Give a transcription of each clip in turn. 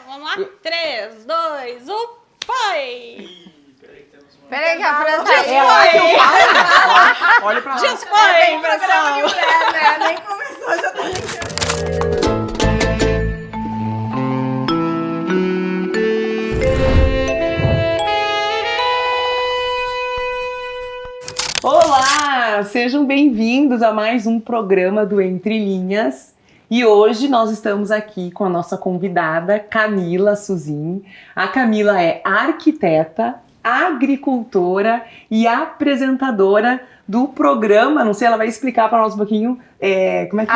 Vamos lá? 3, 2, 1, foi! Peraí que a Fran tá aí. Olha pra lá. Just foi, pessoal! Nem começou, já tá Olá! Sejam bem-vindos a mais um programa do Entre Linhas. E hoje nós estamos aqui com a nossa convidada, Camila Suzin. A Camila é arquiteta, agricultora e apresentadora do programa, não sei, ela vai explicar para nós um pouquinho, como é que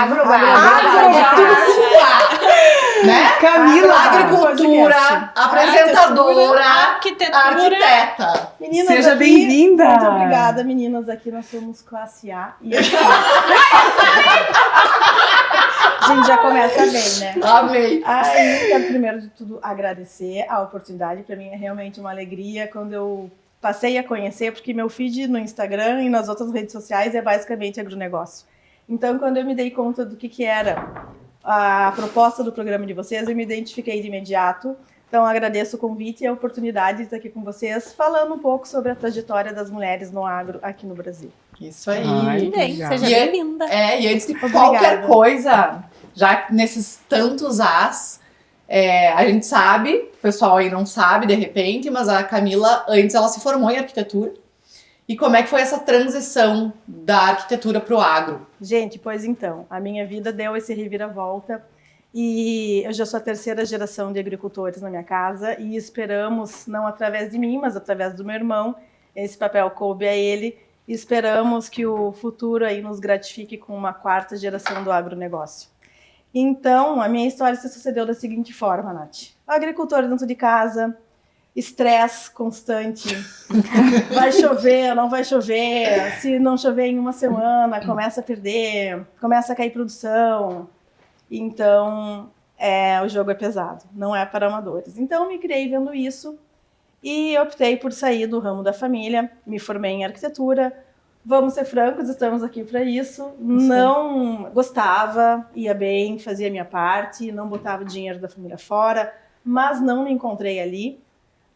né? Camila, agricultura, apresentadora, arquiteta. Meninas, seja aqui, bem-vinda. Muito obrigada, meninas. Aqui nós somos classe A. E a gente já começa bem, né? Amei. Aí, quero primeiro de tudo agradecer a oportunidade. Para mim é realmente uma alegria quando eu passei a conhecer, porque meu feed no Instagram e nas outras redes sociais é basicamente agronegócio. Então, quando eu me dei conta do que era a proposta do programa de vocês, eu me identifiquei de imediato. Então, agradeço o convite e a oportunidade de estar aqui com vocês, falando um pouco sobre a trajetória das mulheres no agro aqui no Brasil. Isso aí. Bem, seja bem-vinda. E antes de Obrigada. qualquer coisa, já nesses tantos as, a gente sabe, o pessoal aí não sabe de repente, mas a Camila, antes ela se formou em arquitetura. E como é que foi essa transição da arquitetura para o agro? Gente, pois então, a minha vida deu esse reviravolta e eu já sou a terceira geração de agricultores na minha casa e esperamos, não através de mim, mas através do meu irmão, esse papel coube a ele, e esperamos que o futuro aí nos gratifique com uma quarta geração do agronegócio. Então, a minha história se sucedeu da seguinte forma, Nath. Agricultor dentro de casa, estresse constante, vai chover, não vai chover, se não chover em uma semana, começa a perder, começa a cair produção. Então, o jogo é pesado, não é para amadores. Então, me criei vendo isso e optei por sair do ramo da família, me formei em arquitetura. Vamos ser francos, estamos aqui para isso. Não gostava, ia bem, fazia a minha parte, não botava o dinheiro da família fora, mas não me encontrei ali.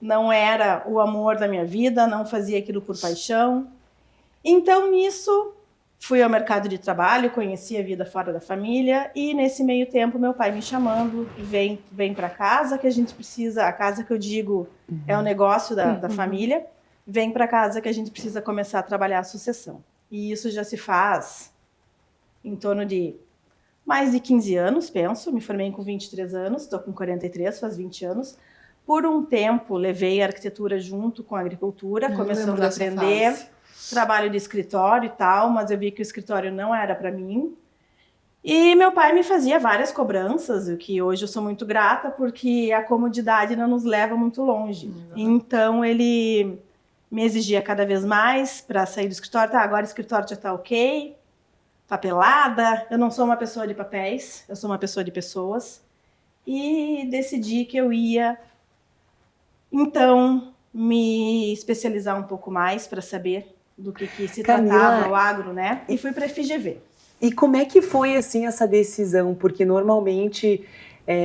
Não era o amor da minha vida, não fazia aquilo por paixão. Então, nisso, fui ao mercado de trabalho, conheci a vida fora da família e, nesse meio tempo, meu pai me chamando, vem para casa que a gente precisa, a casa que eu digo é o negócio da família, vem para casa que a gente precisa começar a trabalhar a sucessão. E isso já se faz em torno de mais de 15 anos, penso. Me formei com 23 anos, estou com 43, faz 20 anos. Por um tempo, levei a arquitetura junto com a agricultura, começando a aprender, trabalho de escritório e tal, mas eu vi que o escritório não era para mim. E meu pai me fazia várias cobranças, o que hoje eu sou muito grata, porque a comodidade não nos leva muito longe. Então, ele me exigia cada vez mais para sair do escritório. Tá, agora o escritório já está ok, papelada. Eu não sou uma pessoa de papéis, eu sou uma pessoa de pessoas. E decidi que eu ia então me especializar um pouco mais para saber do que se tratava o agro, né? E fui para a FGV. E como é que foi assim essa decisão? Porque normalmente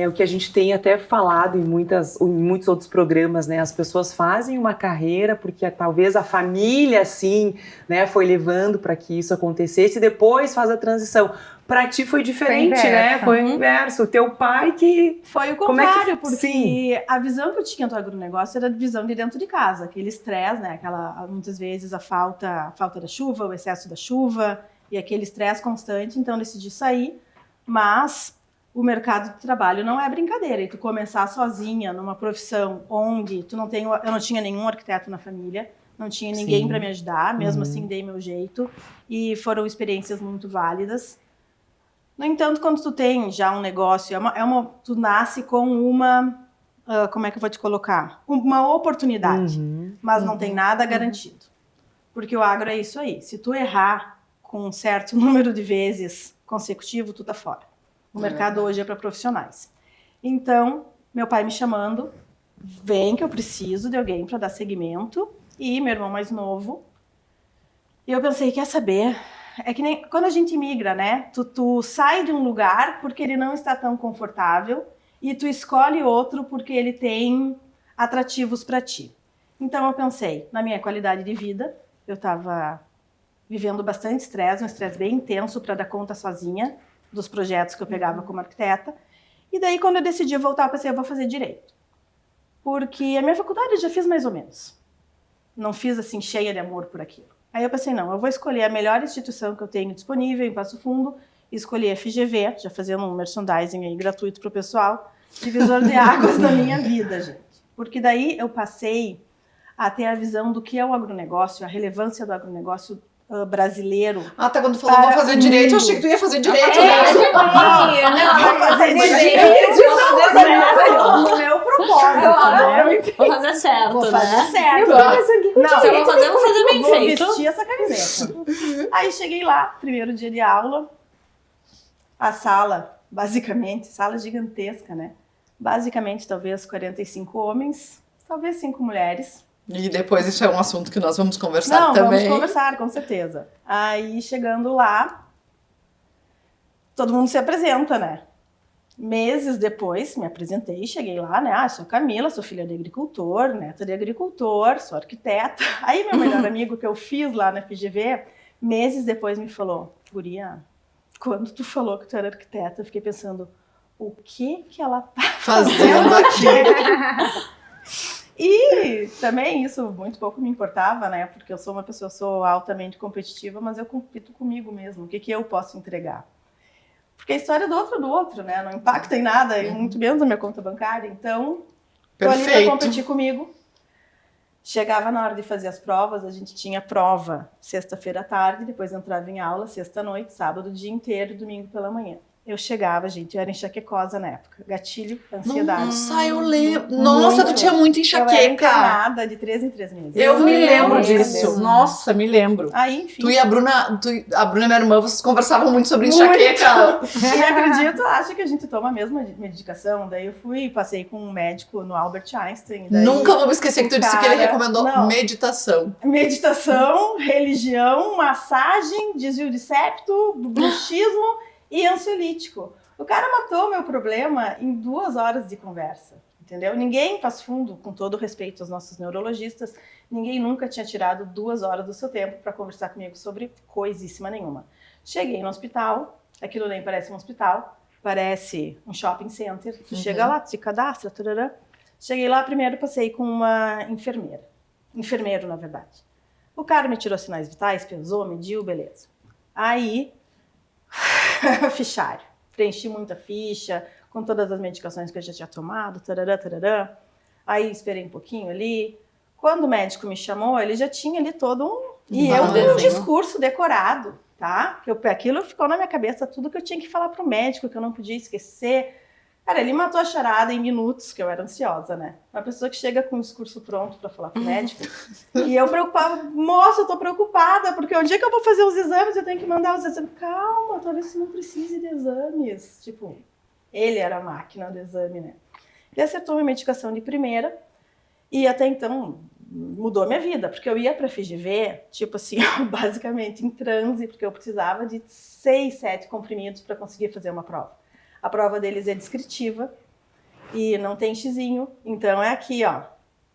o que a gente tem até falado em muitos outros programas, né? As pessoas fazem uma carreira porque talvez a família assim, né, foi levando para que isso acontecesse e depois faz a transição. Para ti foi diferente, né? Foi o inverso. O teu pai que... Foi o contrário, porque a visão que eu tinha do agronegócio era a visão de dentro de casa. Aquele estresse, né? Muitas vezes a falta da chuva, o excesso da chuva e aquele estresse constante. Então, decidi sair, mas o mercado de trabalho não é brincadeira. E tu começar sozinha numa profissão onde eu não tinha nenhum arquiteto na família, não tinha ninguém para me ajudar, mesmo assim dei meu jeito. E foram experiências muito válidas. No entanto, quando tu tem já um negócio, tu nasce com uma, como é que eu vou te colocar? Uma oportunidade, mas não tem nada garantido. Porque o agro é isso aí. Se tu errar com um certo número de vezes consecutivo, tu tá fora. O mercado hoje é para profissionais. Então, meu pai me chamando, vem que eu preciso de alguém para dar seguimento, e meu irmão mais novo. E eu pensei, quer saber? É que nem quando a gente migra, né? Tu sai de um lugar porque ele não está tão confortável e tu escolhe outro porque ele tem atrativos para ti. Então eu pensei na minha qualidade de vida, eu estava vivendo bastante estresse, um estresse bem intenso para dar conta sozinha dos projetos que eu pegava como arquiteta. E daí, quando eu decidi voltar, eu pensei, eu vou fazer direito. Porque a minha faculdade eu já fiz mais ou menos. Não fiz, assim, cheia de amor por aquilo. Aí eu pensei, não, eu vou escolher a melhor instituição que eu tenho disponível em Passo Fundo, escolhi a FGV, já fazendo um merchandising aí gratuito para o pessoal, divisor de águas da minha vida, gente. Porque daí eu passei a ter a visão do que é o agronegócio, a relevância do agronegócio brasileiro. Até quando tu falou, vou fazer direito, eu achei que tu ia fazer direito, né? Vou fazer direito, no meu propósito, Vou fazer certo, Vou né? fazer certo. Não, se eu vou fazer bem vou feito. vestir essa camiseta. Aí cheguei lá, primeiro dia de aula, a sala, basicamente, sala gigantesca, né? Basicamente, talvez 45 homens, talvez 5 mulheres. E depois isso é um assunto que nós vamos conversar Não, também. vamos conversar, com certeza. Aí, chegando lá, todo mundo se apresenta, né? Meses depois, me apresentei, cheguei lá, né? Ah, sou Camila, sou filha de agricultor, neta de agricultor, sou arquiteta. Aí, meu melhor amigo que eu fiz lá na FGV, meses depois me falou, guria, quando tu falou que tu era arquiteta, eu fiquei pensando, o que ela tá Fazendo aqui. E também isso muito pouco me importava, né? Porque eu sou uma pessoa, sou altamente competitiva, mas eu compito comigo mesmo. O que eu posso entregar? Porque a história do outro, né? Não impacta em nada, e muito menos a minha conta bancária. Então, tô ali pra competir comigo. Chegava na hora de fazer as provas, a gente tinha prova sexta-feira à tarde, depois entrava em aula sexta-noite, sábado o dia inteiro, domingo pela manhã. Eu chegava, gente, eu era enxaquecosa na época. Gatilho, ansiedade. Nossa, eu lembro. Nossa, tu tinha muita Eu era enxaqueca. internada de 3 em 3 meses. Eu me lembro Meu disso. Deus. Nossa, me lembro. Aí, enfim. Tu e a Bruna, minha irmã, vocês conversavam muito sobre enxaqueca. E acredito, acha que a gente toma a mesma medicação. Daí eu passei com um médico no Albert Einstein. Daí Nunca vou me esquecer que tu disse que ele recomendou Não. meditação. Meditação, religião, massagem, desvio de septo, bruxismo e ansiolítico. O cara matou meu problema em 2 horas de conversa, entendeu? Ninguém faz fundo, com todo respeito aos nossos neurologistas, ninguém nunca tinha tirado 2 horas do seu tempo para conversar comigo sobre coisíssima nenhuma. Cheguei no hospital, aquilo nem parece um hospital, parece um shopping center. Tu chega lá, tu se cadastra, tarará. Cheguei lá, primeiro passei com uma enfermeira. Enfermeiro, na verdade. O cara me tirou sinais vitais, pesou, mediu, beleza. Aí, fichário. Preenchi muita ficha, com todas as medicações que eu já tinha tomado, tarará, tarará. Aí esperei um pouquinho ali. Quando o médico me chamou, ele já tinha ali todo um... E eu com um discurso decorado, tá? Aquilo ficou na minha cabeça, tudo que eu tinha que falar pro médico, que eu não podia esquecer. Cara, ele matou a charada em minutos, que eu era ansiosa, né? Uma pessoa que chega com um discurso pronto para falar pro médico. E eu preocupava, moça, eu tô preocupada, porque o dia que eu vou fazer os exames, eu tenho que mandar os exames. Calma, talvez você não precise de exames. Tipo, ele era a máquina do exame, né? Ele acertou minha medicação de primeira, e até então mudou a minha vida, porque eu ia pra FGV, tipo assim, basicamente em transe, porque eu precisava de 6, 7 comprimidos para conseguir fazer uma prova. A prova deles é descritiva e não tem xizinho, então é aqui, ó,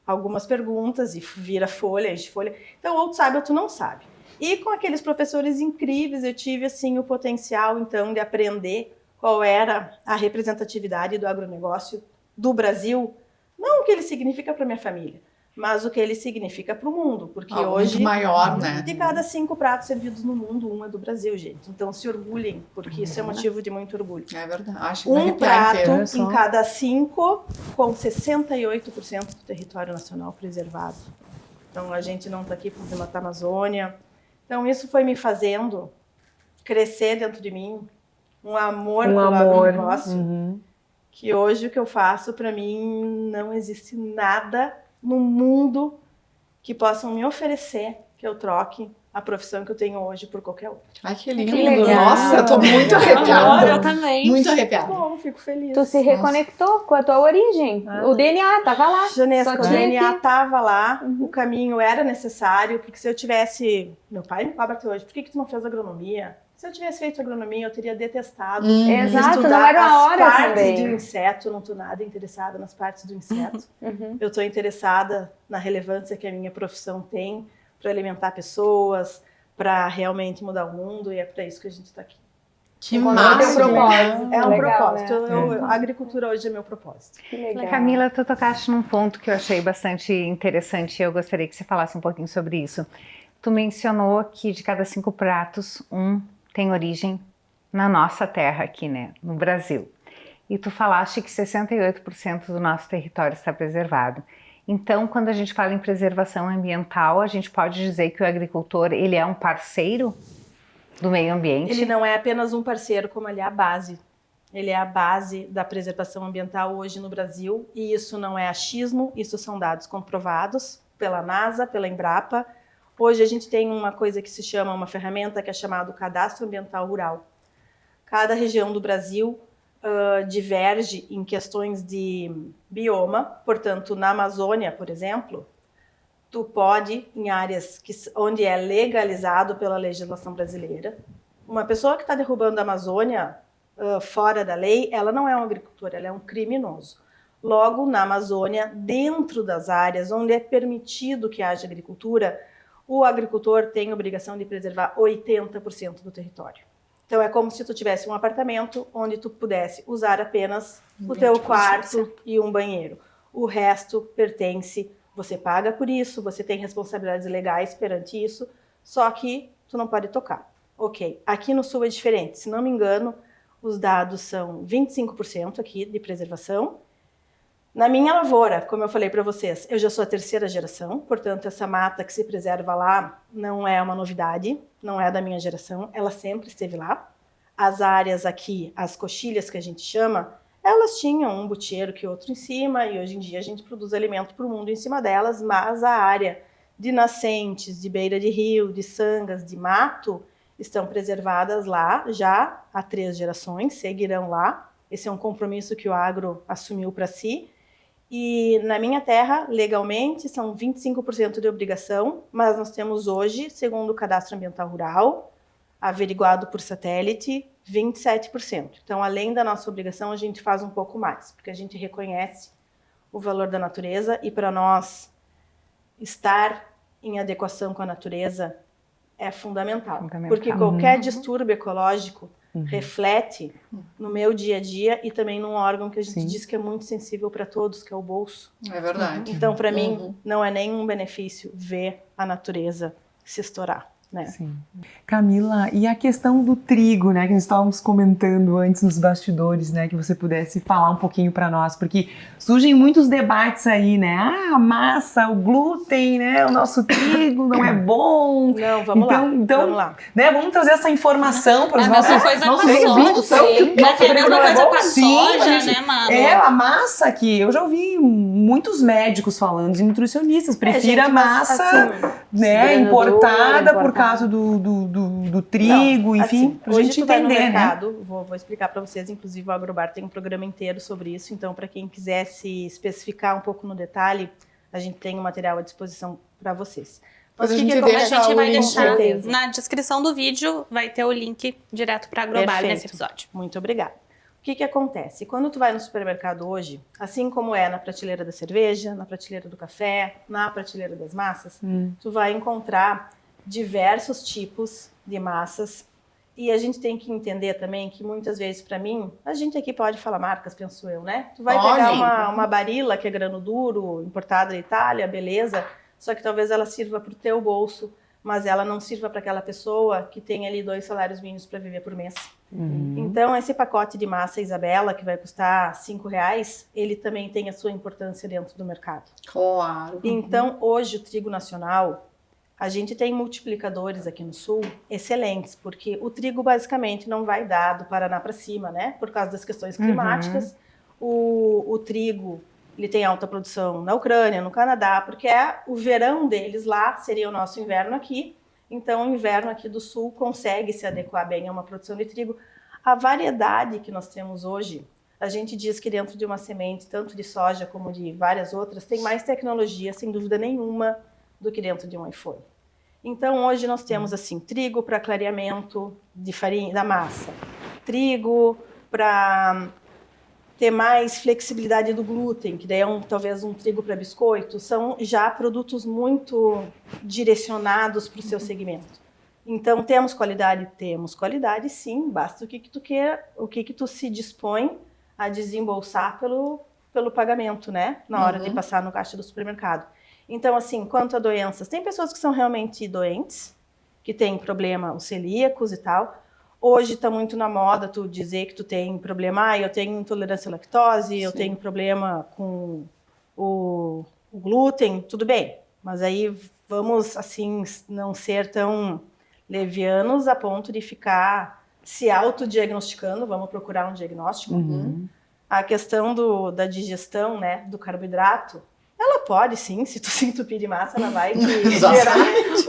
algumas perguntas e vira folha, enche folha. Então, ou tu sabe ou tu não sabe. E com aqueles professores incríveis, eu tive, assim, o potencial, então, de aprender qual era a representatividade do agronegócio do Brasil, não o que ele significa para minha família, mas o que ele significa para o mundo, porque algo hoje, muito maior, né? de cada 5 pratos servidos no mundo, um é do Brasil, gente. Então se orgulhem, porque isso é motivo de muito orgulho. É verdade. Acho que vai Um arrepiar inteiro. prato em cada 5, com 68% do território nacional preservado. Então a gente não está aqui para matar a Amazônia. Então isso foi me fazendo crescer dentro de mim um amor pelo agronegócio, que hoje o que eu faço, para mim, não existe nada no mundo que possam me oferecer que eu troque a profissão que eu tenho hoje por qualquer outra. Ai, que lindo. Que legal. Nossa, eu tô muito Amor, arrepiada. eu também. Muito arrepiada. Bom, fico feliz. Tu se reconectou com a tua origem. O DNA tava lá. Janesca, Só o tinha DNA que- estava lá, o caminho era necessário, porque se eu tivesse... Meu pai me cobra até hoje, por que tu não fez agronomia? Se eu tivesse feito agronomia, eu teria detestado Exato, estudar não era a hora as partes também. do inseto. Eu não estou nada interessada nas partes do inseto. Uhum. Eu estou interessada na relevância que a minha profissão tem para alimentar pessoas, para realmente mudar o mundo, e é para isso que a gente está aqui. Que Encontrar massa! teu propósito. É um Legal, propósito. né? A agricultura hoje é meu propósito. Que legal. Camila, tu tocaste num ponto que eu achei bastante interessante e eu gostaria que você falasse um pouquinho sobre isso. Tu mencionou que de cada 5 pratos, um tem origem na nossa terra aqui, né, no Brasil. E tu falaste que 68% do nosso território está preservado. Então, quando a gente fala em preservação ambiental, a gente pode dizer que o agricultor, ele é um parceiro do meio ambiente? Ele não é apenas um parceiro, como ele é a base. Ele é a base da preservação ambiental hoje no Brasil, e isso não é achismo, isso são dados comprovados pela NASA, pela Embrapa. Hoje a gente tem uma coisa que se chama, uma ferramenta que é chamada Cadastro Ambiental Rural. Cada região do Brasil diverge em questões de bioma, portanto, na Amazônia, por exemplo, tu pode, em áreas onde é legalizado pela legislação brasileira, uma pessoa que está derrubando a Amazônia fora da lei, ela não é um agricultor, ela é um criminoso. Logo, na Amazônia, dentro das áreas onde é permitido que haja agricultura, o agricultor tem a obrigação de preservar 80% do território. Então é como se tu tivesse um apartamento onde tu pudesse usar apenas o teu quarto e um banheiro. O resto pertence, você paga por isso, você tem responsabilidades legais perante isso, só que tu não pode tocar. Ok, aqui no Sul é diferente, se não me engano, os dados são 25% aqui de preservação. Na minha lavoura, como eu falei para vocês, eu já sou a 3ª geração, portanto essa mata que se preserva lá não é uma novidade, não é da minha geração, ela sempre esteve lá. As áreas aqui, as coxilhas que a gente chama, elas tinham um butieiro que outro em cima, e hoje em dia a gente produz alimento para o mundo em cima delas, mas a área de nascentes, de beira de rio, de sangas, de mato, estão preservadas lá já há 3 gerações, seguirão lá. Esse é um compromisso que o agro assumiu para si. E na minha terra, legalmente, são 25% de obrigação, mas nós temos hoje, segundo o Cadastro Ambiental Rural, averiguado por satélite, 27%. Então, além da nossa obrigação, a gente faz um pouco mais, porque a gente reconhece o valor da natureza, e para nós estar em adequação com a natureza é fundamental. Porque qualquer distúrbio ecológico reflete no meu dia a dia e também num órgão que a gente diz que é muito sensível para todos, que é o bolso. É verdade. Então, para mim, não é nenhum benefício ver a natureza se estourar, né? Sim. Camila, e a questão do trigo, né, que nós estávamos comentando antes nos bastidores, né, que você pudesse falar um pouquinho para nós, porque surgem muitos debates aí, né, a massa, o glúten, né, o nosso trigo não é bom. Não, vamos lá, vamos lá. Né, vamos trazer essa informação para os nossos ouvintes. Tá pegando coisa com a soja, né, mano? É, a massa que eu já ouvi muitos médicos falando, e nutricionistas, prefira massa, assim, né, importada por causa do trigo, não, enfim, assim, pra hoje gente tu vai no entender, mercado, né? vou explicar para vocês, inclusive o Agrobar tem um programa inteiro sobre isso, então para quem quiser se especificar um pouco no detalhe, a gente tem um material à disposição para vocês. Mas o a que gente que deixa A gente vai o link. deixar certeza. na descrição do vídeo, vai ter o link direto para Agrobar Perfeito. nesse episódio. Muito obrigada. O que que acontece? Quando tu vai no supermercado hoje, assim como é na prateleira da cerveja, na prateleira do café, na prateleira das massas, tu vai encontrar diversos tipos de massas, e a gente tem que entender também que muitas vezes, para mim, a gente aqui pode falar marcas, penso eu, né? Tu vai pegar uma Barilla, que é grano duro, importada da Itália, beleza, só que talvez ela sirva para o teu bolso, mas ela não sirva para aquela pessoa que tem ali 2 salários mínimos para viver por mês. Então, esse pacote de massa Isabela, que vai custar R$5, ele também tem a sua importância dentro do mercado. Claro. Então, hoje, o trigo nacional, a gente tem multiplicadores aqui no Sul excelentes, porque o trigo basicamente não vai dar do Paraná para cima, né? Por causa das questões climáticas. O trigo, ele tem alta produção na Ucrânia, no Canadá, porque o verão deles lá seria o nosso inverno aqui. Então, o inverno aqui do Sul consegue se adequar bem a uma produção de trigo. A variedade que nós temos hoje, a gente diz que dentro de uma semente, tanto de soja como de várias outras, tem mais tecnologia, sem dúvida nenhuma, do que dentro de um iPhone. Então, hoje nós temos assim, trigo para clareamento de farinha, da massa, trigo para ter mais flexibilidade do glúten, que daí é talvez um trigo para biscoito, são já produtos muito direcionados para o seu segmento. Então, temos qualidade? Temos qualidade, sim, basta o que tu quer, o que tu se dispõe a desembolsar pelo pagamento, né? Na hora de passar no caixa do supermercado. Então, assim, quanto a doenças, tem pessoas que são realmente doentes, que têm problema, os celíacos e tal. Hoje está muito na moda tu dizer que tu tem problema, eu tenho intolerância à lactose, eu tenho problema com o glúten, tudo bem. Mas aí vamos, assim, não ser tão levianos a ponto de ficar se autodiagnosticando, vamos procurar um diagnóstico. A questão da digestão, né, do carboidrato, ela pode sim, se tu se entupir de massa, ela vai te gerar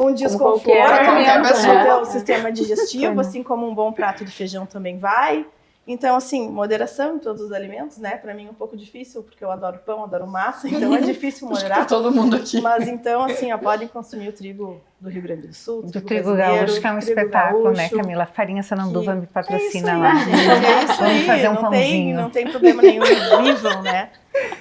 um desconforto no teu sistema digestivo, assim como um bom prato de feijão também vai. Então, assim, moderação em todos os alimentos, né? Para mim é um pouco difícil, porque eu adoro pão, adoro massa, então é difícil moderar. Todo mundo aqui. Mas então, assim, podem consumir o trigo do Rio Grande do Sul, Do trigo gaúcho, que é um espetáculo, né, Camila? Farinha Sananduva me patrocina lá. É isso aí, Vamos fazer um pãozinho. não tem problema nenhum, vivam, né?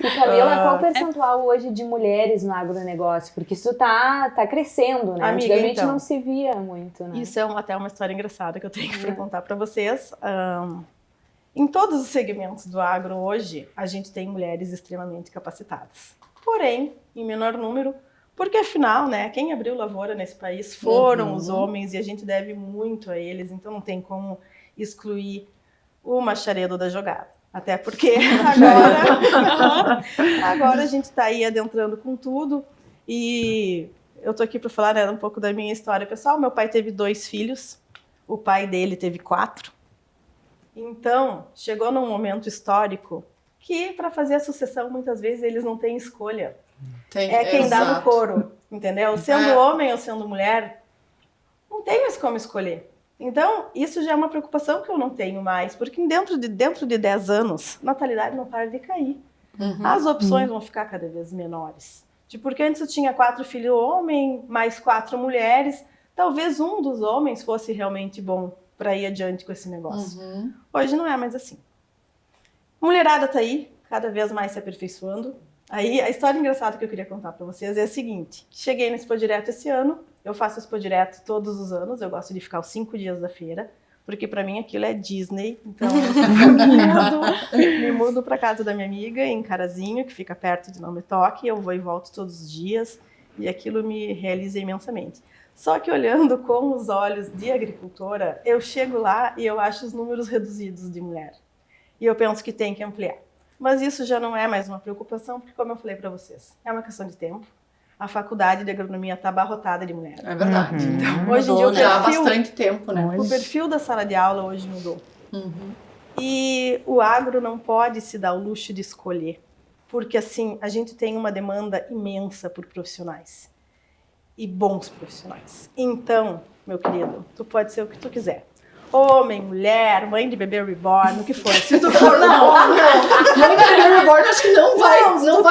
E Camila, qual o percentual hoje de mulheres no agronegócio? Porque isso tá crescendo, né? Amiga, Antigamente então, não se via muito, né? Isso é até uma história engraçada que eu tenho para contar para vocês. Em todos os segmentos do agro hoje, a gente tem mulheres extremamente capacitadas. Porém, em menor número, porque afinal, né, quem abriu lavoura nesse país foram os homens e a gente deve muito a eles, então não tem como excluir o macharedo da jogada. Até porque agora a gente está aí adentrando com tudo e eu tô aqui para falar, né, um pouco da minha história pessoal. Meu pai teve 2 filhos, o pai dele teve 4. Então, chegou num momento histórico que para fazer a sucessão, muitas vezes, eles não têm escolha. É quem dá no couro, entendeu? Sendo homem ou sendo mulher, não tem mais como escolher. Então, isso já é uma preocupação que eu não tenho mais, porque dentro de 10 anos, a natalidade não para de cair. As opções vão ficar cada vez menores. Porque antes eu tinha 4 filhos homens, mais 4 mulheres, talvez um dos homens fosse realmente bom para ir adiante com esse negócio. Hoje não é mais assim. Mulherada tá aí, cada vez mais se aperfeiçoando. Aí a história engraçada que eu queria contar para vocês é a seguinte: cheguei no Expo Direto esse ano, eu faço Expo Direto todos os anos, eu gosto de ficar os 5 dias da feira, porque para mim aquilo é Disney, então eu me mudo para casa da minha amiga em Carazinho, que fica perto de Não Me Toque, eu vou e volto todos os dias e aquilo me realiza imensamente. Só que olhando com os olhos de agricultora, eu chego lá e eu acho os números reduzidos de mulher. E eu penso que tem que ampliar. Mas isso já não é mais uma preocupação, porque como eu falei para vocês, é uma questão de tempo. A faculdade de agronomia está abarrotada de mulher. É verdade. Então, hoje em dia já há bastante tempo, né? O perfil da sala de aula hoje mudou. E o agro não pode se dar o luxo de escolher. Porque assim, a gente tem uma demanda imensa por profissionais. E bons profissionais. Então, meu querido, tu pode ser o que tu quiser. Homem, mulher, mãe de bebê reborn, o que for. Se tu for Não. Mãe de bebê reborn, acho que não vai.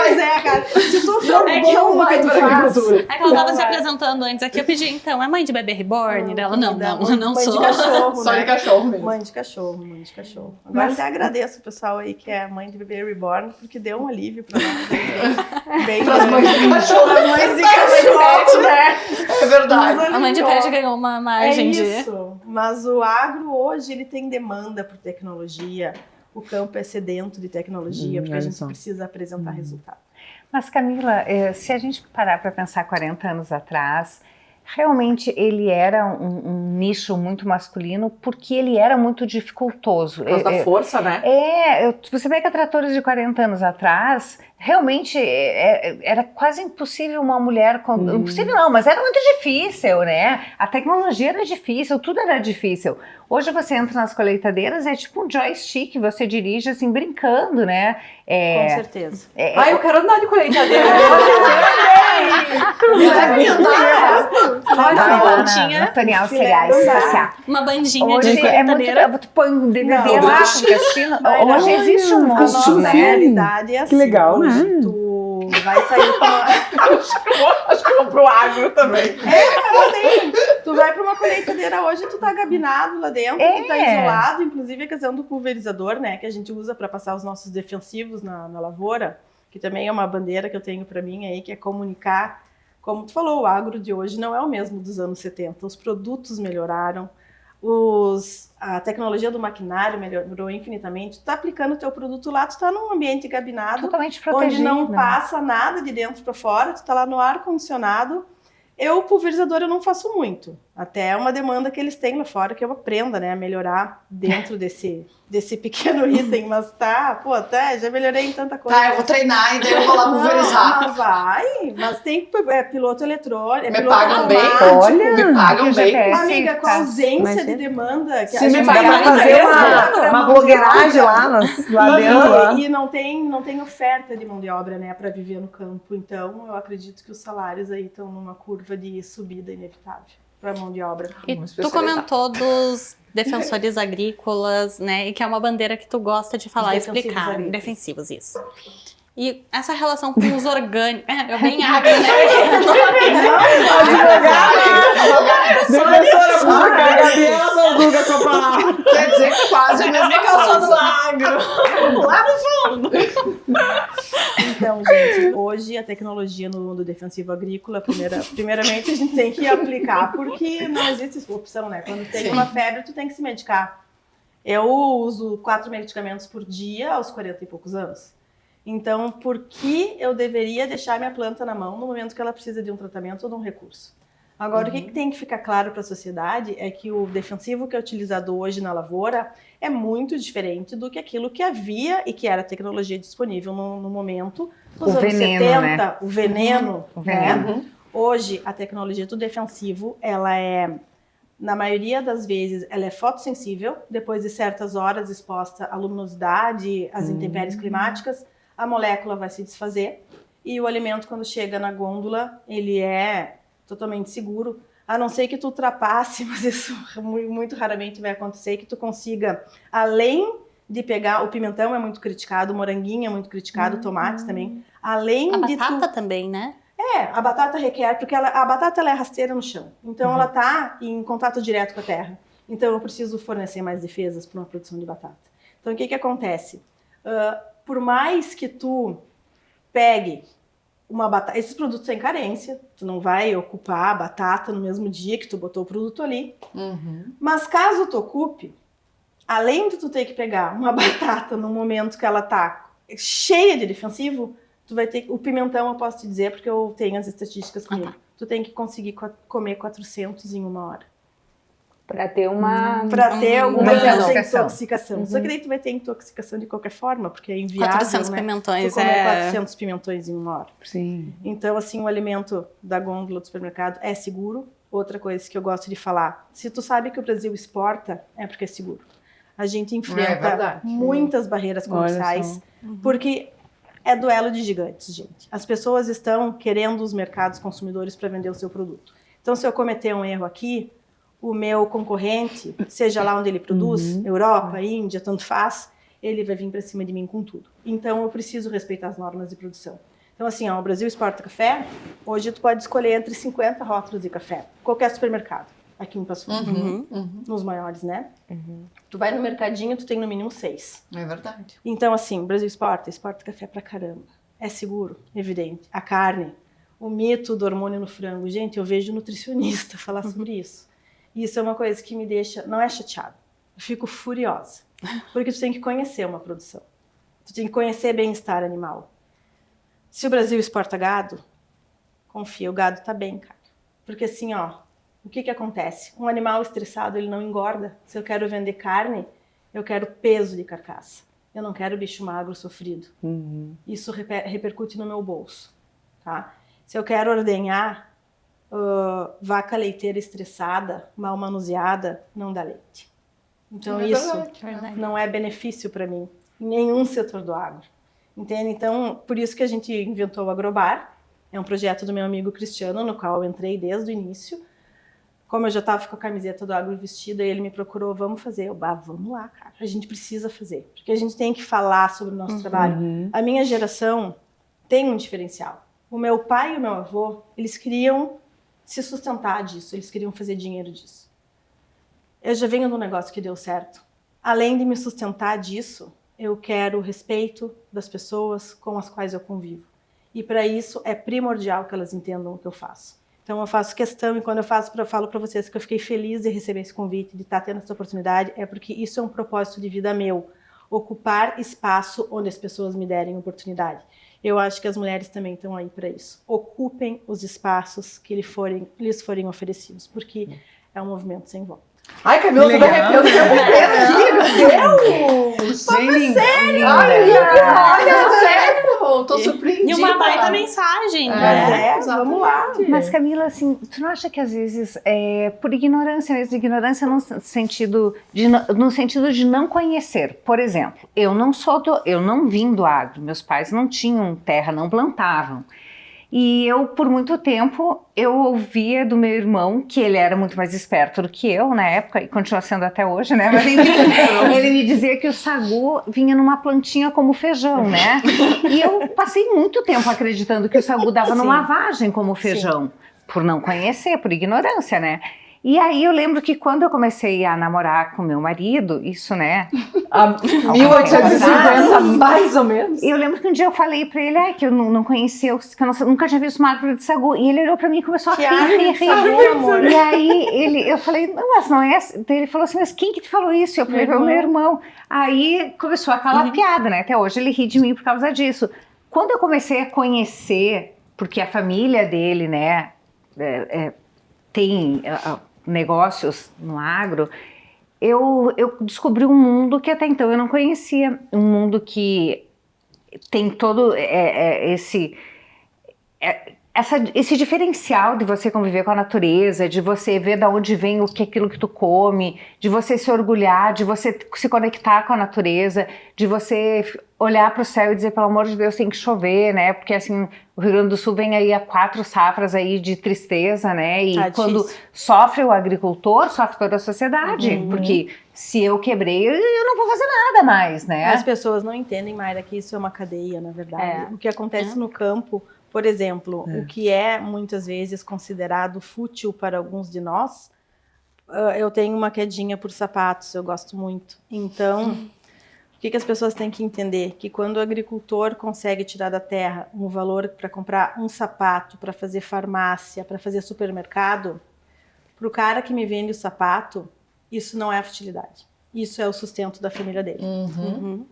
Quiser, cara. Se tu for É bom, que não vai tu para faz. agricultura. É que ela tava se apresentando antes aqui, eu pedi, então, é mãe de bebê reborn? Dela, não mãe sou. de cachorro, Só né? de cachorro mesmo. Mãe de cachorro. Agora até agradeço o pessoal aí que é mãe de bebê reborn, porque deu um alívio pra nós. Bem Para as mães de cachorro. As mães de cachorro, né? É verdade. A mãe de pet ganhou uma margem de... Isso, mas o agro hoje ele tem demanda por tecnologia, o campo é sedento de tecnologia, porque a gente precisa apresentar resultado. Mas Camila, se a gente parar para pensar 40 anos atrás, realmente ele era um nicho muito masculino porque ele era muito dificultoso. Por causa da força, né? Você pega tratores de 40 anos atrás, realmente era quase impossível uma mulher... Impossível não, mas era muito difícil, né? A tecnologia era difícil, tudo era difícil. Hoje você entra nas colheitadeiras, é tipo um joystick, você dirige assim, brincando, né? Com certeza. Eu quero andar de colheitadeira. Bandinha, Tutorial cereais, uma bandinha hoje de é muito, colheitadeira. tu põe um DVD lá, hoje existe um A monte, nossa né? realidade é assim. Que legal, hoje né? tu vai sair com uma... Acho que eu vou pro agro também. Tu vai para uma colheitadeira hoje, tu tá gabinado lá dentro, tu tá isolado, inclusive a questão do pulverizador, né, que a gente usa para passar os nossos defensivos na lavoura, que também é uma bandeira que eu tenho para mim aí, que é comunicar. Como tu falou, o agro de hoje não é o mesmo dos anos 70, os produtos melhoraram, a tecnologia do maquinário melhorou infinitamente. Tu tá aplicando o teu produto lá, tu tá num ambiente gabinado, Totalmente protegido, onde não né? passa nada de dentro para fora, tu tá lá no ar-condicionado. Eu, pulverizador, eu não faço muito. Até é uma demanda que eles têm lá fora, que eu aprenda, né, a melhorar dentro desse pequeno item. Mas já melhorei em tanta coisa. Tá, eu vou treinar e daí eu vou lá pulverizar. Mas mas tem piloto eletrônico, Me piloto pagam bem? automático. Olha, me pagam que bem. GPS Amiga, com a ausência de demanda... Que Se a me gente pagar vai pra fazer fazer uma blogueiragem lá dentro. Lá. E não tem oferta de mão de obra, né, para viver no campo. Então, eu acredito que os salários aí estão numa curva de subida inevitável para mão de obra. E Vamos tu especializar. comentou dos defensores agrícolas, né? E que é uma bandeira que tu gosta de falar e Os defensivos explicar. agrícolas. Defensivos, isso. E essa relação com os orgânicos... eu bem agro, né? Defensora pública, Gabriela Balduga com a palavra. Quer dizer que quase a mesma Eu sou do coisa. agro. Lá no fundo. Então, gente, hoje a tecnologia no mundo defensivo agrícola, primeiramente a gente tem que aplicar, porque não existe opção, né? Quando tem uma febre, tu tem que se medicar. Eu uso 4 medicamentos por dia aos 40 e poucos anos. Então, por que eu deveria deixar minha planta na mão no momento que ela precisa de um tratamento ou de um recurso? Agora, o que tem que ficar claro para a sociedade é que o defensivo que é utilizado hoje na lavoura é muito diferente do que aquilo que havia e que era tecnologia disponível no momento dos O anos veneno, 70, né? o veneno. O veneno. Né? Hoje, a tecnologia do defensivo, ela é, na maioria das vezes, ela é fotossensível, depois de certas horas exposta à luminosidade, às intempéries climáticas, a molécula vai se desfazer e o alimento, quando chega na gôndola, ele é totalmente seguro, a não ser que tu ultrapasse, mas isso muito raramente vai acontecer, que tu consiga, além de pegar, o pimentão é muito criticado, o moranguinho é muito criticado, o tomate também, além A de batata tu... também, né? A batata requer, porque a batata ela é rasteira no chão, então ela tá em contato direto com a terra, então eu preciso fornecer mais defesas para uma produção de batata. Então o que acontece? Por mais que tu pegue uma batata, esses produtos têm carência, tu não vai ocupar a batata no mesmo dia que tu botou o produto ali, mas caso tu ocupe, além de tu ter que pegar uma batata no momento que ela tá cheia de defensivo, tu vai ter, o pimentão eu posso te dizer, porque eu tenho as estatísticas comigo, tu tem que conseguir comer 400 em 1 hora. Pra ter uma... Pra ter alguma intoxicação. intoxicação. Só que daí tu vai ter intoxicação de qualquer forma, porque é inviável, 400 né? pimentões Tu comer é... 400 pimentões em 1 hora. Sim. Então, assim, o alimento da gôndola do supermercado é seguro. Outra coisa que eu gosto de falar, se tu sabe que o Brasil exporta, é porque é seguro. A gente enfrenta verdade. muitas barreiras comerciais, porque é duelo de gigantes, gente. As pessoas estão querendo os mercados consumidores para vender o seu produto. Então, se eu cometer um erro aqui, o meu concorrente, seja lá onde ele produz, Europa, Índia, tanto faz, ele vai vir para cima de mim com tudo. Então, eu preciso respeitar as normas de produção. Então, assim, o Brasil exporta café, hoje tu pode escolher entre 50 rótulos de café, qualquer supermercado, aqui em Passo Fundo, nos maiores, né? Tu vai no mercadinho, tu tem no mínimo 6. É verdade. Então, assim, o Brasil exporta café pra caramba. É seguro, evidente. A carne, o mito do hormônio no frango. Gente, eu vejo nutricionista falar sobre isso. Isso é uma coisa que me deixa, não é chateada, eu fico furiosa. Porque tu tem que conhecer uma produção. Tu tem que conhecer bem-estar animal. Se o Brasil exporta gado, confia, o gado tá bem, cara. Porque assim, ó, o que acontece? Um animal estressado, ele não engorda. Se eu quero vender carne, eu quero peso de carcaça. Eu não quero bicho magro, sofrido. Isso repercute no meu bolso, tá? Se eu quero ordenhar vaca leiteira estressada, mal manuseada, não dá leite. Então isso não é benefício para mim, em nenhum setor do agro. Entende? Então, por isso que a gente inventou o Agrobar. É um projeto do meu amigo Cristiano, no qual eu entrei desde o início. Como eu já estava com a camiseta do agro vestida, ele me procurou, vamos fazer. Eu, vamos lá, cara, a gente precisa fazer. Porque a gente tem que falar sobre o nosso trabalho. A minha geração tem um diferencial. O meu pai e o meu avô, eles queriam se sustentar disso, eles queriam fazer dinheiro disso. Eu já venho de um negócio que deu certo. Além de me sustentar disso, eu quero o respeito das pessoas com as quais eu convivo. E para isso é primordial que elas entendam o que eu faço. Então eu faço questão, e quando eu falo para vocês que eu fiquei feliz de receber esse convite, de estar tendo essa oportunidade, é porque isso é um propósito de vida meu. Ocupar espaço onde as pessoas me derem oportunidade. Eu acho que as mulheres também estão aí para isso. Ocupem os espaços que lhes forem oferecidos, porque é um movimento sem volta. Ai, Camila, tô arrepiando aqui, meu Deus! Sério? Olha, sério! Tô surpreendida. E uma baita mensagem. Vamos lá. Mas Camila, assim, tu não acha que às vezes por ignorância mesmo, ignorância no sentido de não conhecer? Por exemplo, eu não vim do agro, meus pais não tinham terra, não plantavam. E eu, por muito tempo, eu ouvia do meu irmão, que ele era muito mais esperto do que eu na época, e continua sendo até hoje, né? Mas ele me dizia que o sagu vinha numa plantinha como feijão, né? E eu passei muito tempo acreditando que o sagu dava numa vagem como feijão, por não conhecer, por ignorância, né? E aí eu lembro que quando eu comecei a namorar com meu marido, isso, né? 1850, mais ou menos. Eu lembro que um dia eu falei pra ele que eu não conhecia, que eu nunca tinha visto uma árvore de sagu. E ele olhou pra mim e começou a rir. E aí eu falei, não, mas não é assim. Ele falou assim, mas quem que te falou isso? Eu falei, foi o meu irmão. Aí começou aquela piada, né? Até hoje ele ri de mim por causa disso. Quando eu comecei a conhecer, porque a família dele, né, tem negócios no agro, eu descobri um mundo que até então eu não conhecia, um mundo que tem todo esse diferencial de você conviver com a natureza, de você ver de onde vem aquilo que tu come, de você se orgulhar, de você se conectar com a natureza, de você olhar para o céu e dizer, pelo amor de Deus, tem que chover, né? Porque assim, o Rio Grande do Sul vem aí a 4 safras aí de tristeza, né? E quando sofre o agricultor, sofre toda a sociedade, porque se eu quebrei, eu não vou fazer nada mais, né? As pessoas não entendem, Mayra, que isso é uma cadeia, na verdade. O que acontece no campo, por exemplo, o que é muitas vezes considerado fútil para alguns de nós, eu tenho uma quedinha por sapatos, eu gosto muito. Então, o que as pessoas têm que entender? Que quando o agricultor consegue tirar da terra um valor para comprar um sapato, para fazer farmácia, para fazer supermercado, para o cara que me vende o sapato, isso não é futilidade. Isso é o sustento da família dele.